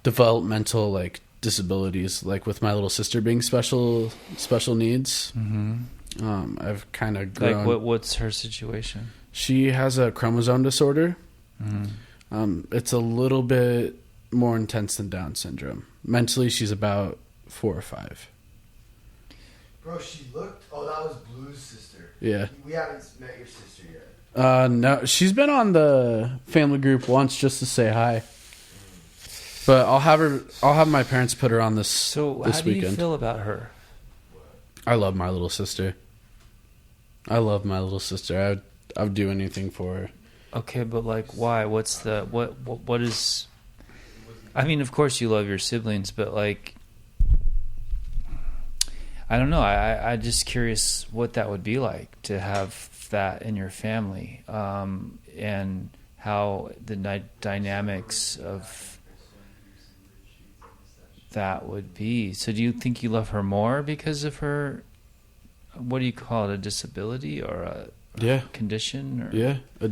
developmental disabilities, with my little sister being special needs. Mm-hmm. I've kind of grown. What's her situation? She has a chromosome disorder. Mm-hmm. It's a little bit more intense than Down syndrome. Mentally, she's about 4 or 5. Bro, she looked. Oh, that was Blue's sister. Yeah. We haven't met your sister yet. No, she's been on the family group once just to say hi. But I'll have my parents put her on this How do you weekend. feel about her? I love my little sister. I'd do anything for her. Okay, but why? What's the what is? I mean, of course you love your siblings, but I don't know. I just curious what that would be like to have that in your family, and how the dynamics of that would be. So do you think you love her more because of her, what do you call it, a disability or a condition? Or? Yeah, I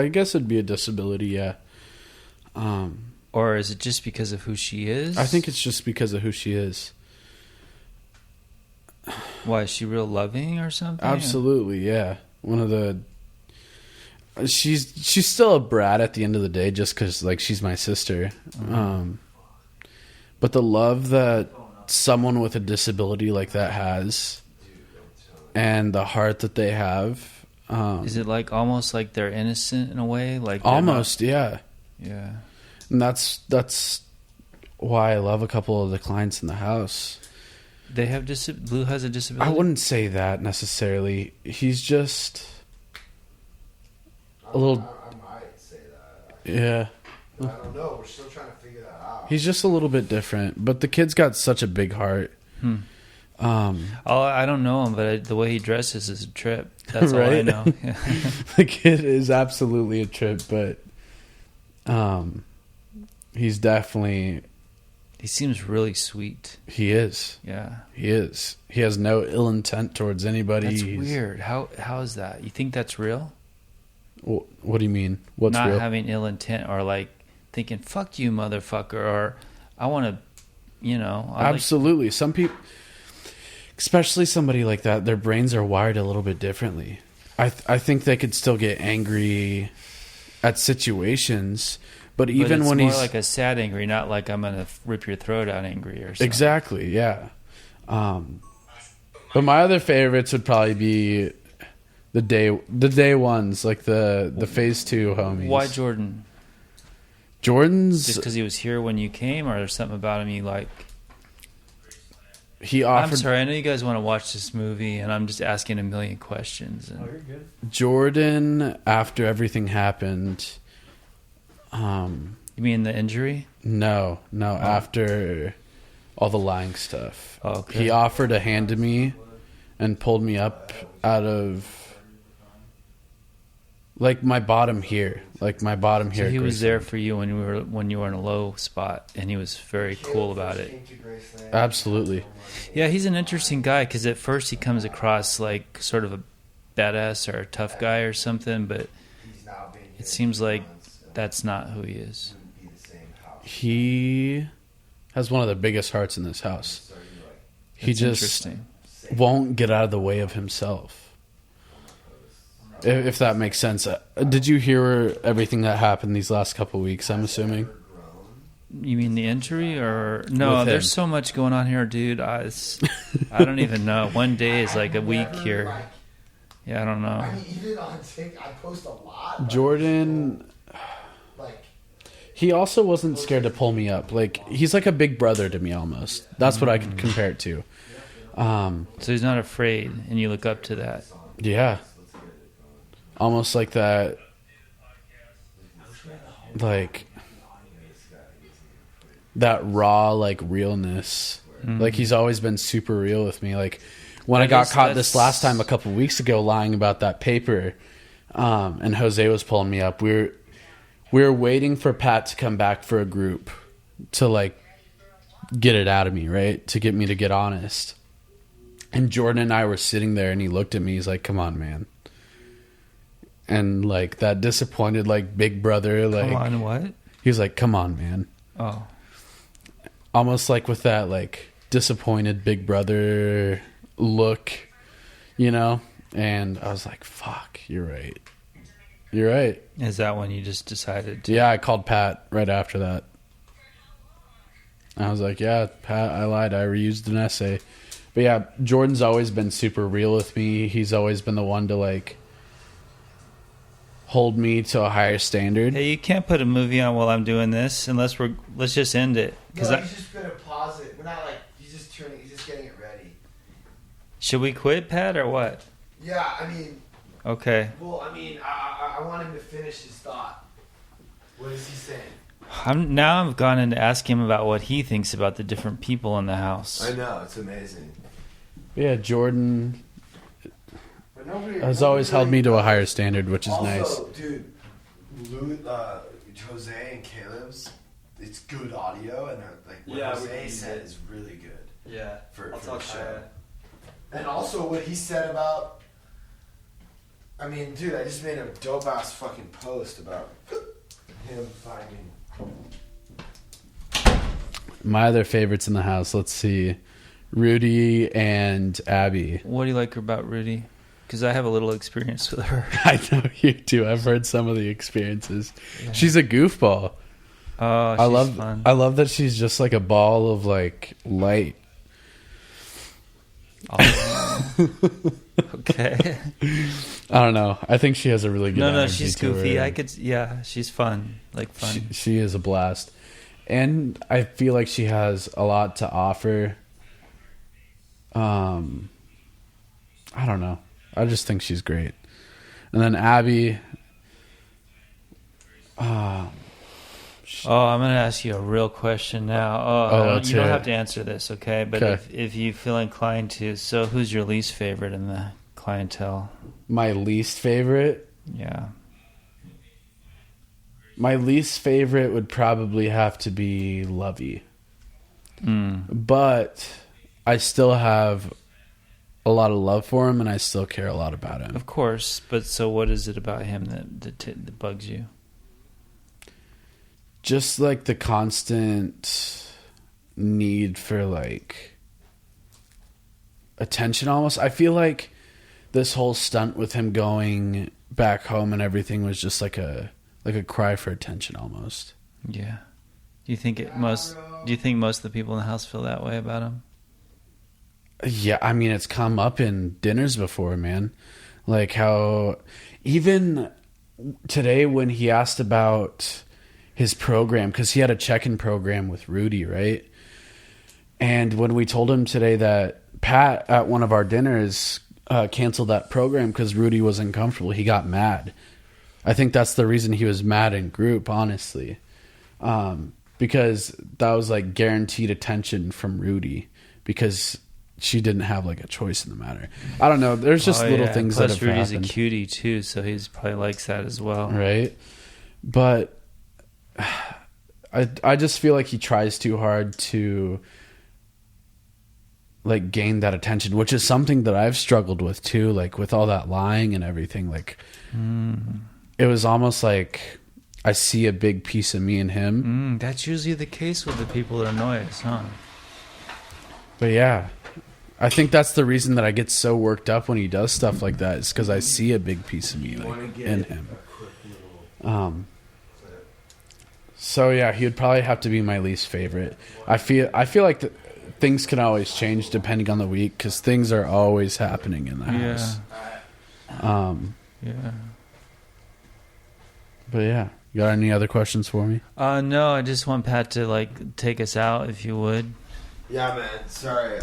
guess it'd be a disability, yeah. Or is it just because of who she is? I think it's just because of who she is. Why, is she real loving or something? Absolutely, yeah. One of the. She's still a brat at the end of the day, just because like she's my sister. But the love that someone with a disability like that has, and the heart that they have. Is it like almost like they're innocent in a way? Like almost, yeah. Yeah. And that's why I love a couple of the clients in the house. They have Blue has a disability? I wouldn't say that necessarily. He's just a little. I might say that. Yeah. I don't know. We're still trying to figure that out. He's just a little bit different, but the kid's got such a big heart. I don't know him, but the way he dresses is a trip. That's all I Right? know. The kid is absolutely a trip, but he's definitely. He seems really sweet. He is. Yeah. He is. He has no ill intent towards anybody. That's weird. How is that? You think that's real? What do you mean? What's Not real? having ill intent, or like thinking "fuck you, motherfucker," or I want to, Absolutely. Some people, especially somebody like that, their brains are wired a little bit differently. I think they could still get angry at situations, but even it's when more he's like a sad angry, not like I'm gonna rip your throat out angry or something. exactly, yeah. But my other favorites would probably be the day ones, like the phase 2 homies. Why Jordan? Jordan's Just because he was here when you came, or there's something about him you like? he offered. I'm sorry, I know you guys want to watch this movie, and I'm just asking a million questions. And You're good. Jordan, after everything happened, you mean the injury? no, after all the lying stuff, Oh, okay. he offered a hand to me and pulled me up out of like my bottom here. So at he was Graceland. there for you when you were in a low spot, and he was very cool about it. Absolutely. Yeah, he's an interesting guy because at first he comes across like sort of a badass or a tough guy or something, but it seems like that's not who he is. He has one of the biggest hearts in this house. He That's just interesting. won't get out of the way of himself. If that makes sense. Did you hear everything that happened these last couple of weeks, I'm assuming? You mean the injury or no? With There's him. so much going on here, dude. I don't even know. One day is like a week here. Yeah, I don't know. I mean, even on TikTok, I post a lot. Jordan, Like, he also wasn't scared to pull me up. Like, he's like a big brother to me almost. That's what I could compare it to. So he's not afraid, and you look up to that. Yeah. Almost like that, like, that raw, like, realness. Like, he's always been super real with me. Like, when I got caught this last time a couple of weeks ago lying about that paper, and Jose was pulling me up, we were waiting for Pat to come back for a group to, like, get it out of me, right? To get me to get honest. And Jordan and I were sitting there, and he looked at me. He's like, "Come on, man." And like that disappointed, like big brother, like Come on, what? he was like, "Come on, man." Oh, Almost like with that like disappointed big brother look, you know. And I was like, "Fuck, you're right. You're right." is that when you just decided to? Yeah, I called Pat right after that. I was like, "Yeah, Pat, I lied. I reused an essay." But yeah, Jordan's always been super real with me. He's always been the one to like hold me to a higher standard. Hey, you can't put a movie on while I'm doing this unless let's just end it. no, he's just gonna pause it. We're not like he's just getting it ready. Should we quit, Pat, or what? Yeah, I mean, Okay. well, I mean, I want him to finish his thought. What is he saying? I've gone in to ask him about what he thinks about the different people in the house. I know, it's amazing. Yeah, Jordan But nobody has always held me to a higher standard, which is nice. Dude, Jose and Caleb's, it's good audio, and like what Jose said is really good. Yeah. For the show. And also what he said about, I mean, dude, I just made a dope ass fucking post about him finding. My other favorites in the house, let's see. Rudy and Abby. What do you like about Rudy? Because I have a little experience with her. I know you do. I've heard some of the experiences. Yeah. She's a goofball. Oh, she's fun. I love that she's just like a ball of like light. Oh. Okay. I don't know. I think she has a really good No, energy she's to goofy. her. Yeah, she's fun. Like fun. She is a blast. And I feel like she has a lot to offer. I don't know. I just think she's great. And then Abby. I'm going to ask you a real question now. let's you don't hear have it. to answer this, okay? But Okay. if you feel inclined to, so who's your least favorite in the clientele? My least favorite. Yeah. My least favorite would probably have to be Lovey. But I still have a lot of love for him, and I still care a lot about him. Of course, but so what is it about him that bugs you? Just like the constant need for like attention almost. I feel like this whole stunt with him going back home and everything was just like a cry for attention almost. Yeah. Do you think most of the people in the house feel that way about him? Yeah, I mean, it's come up in dinners before, man. Like how even today when he asked about his program, because he had a check-in program with Rudy, right? And when we told him today that Pat at one of our dinners canceled that program because Rudy was uncomfortable, he got mad. I think that's the reason he was mad in group, honestly. Because that was like guaranteed attention from Rudy because she didn't have like a choice in the matter. I don't know. There's just little things Plus, that have Rudy's happened. a cutie too, so he's probably likes that as well. Right. But I just feel like he tries too hard to like gain that attention, which is something that I've struggled with too, like with all that lying and everything. Like it was almost like I see a big piece of me in him. That's usually the case with the people that annoy us, huh? But yeah, I think that's the reason that I get so worked up when he does stuff like that, is because I see a big piece of me like, in him. So yeah, he would probably have to be my least favorite. I feel like things can always change depending on the week because things are always happening in the house. Yeah. But yeah, you got any other questions for me? No, I just want Pat to like take us out if you would. Yeah, man. Sorry.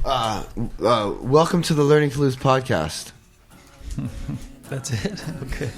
Welcome to the Learning to Lose podcast. That's it. Okay.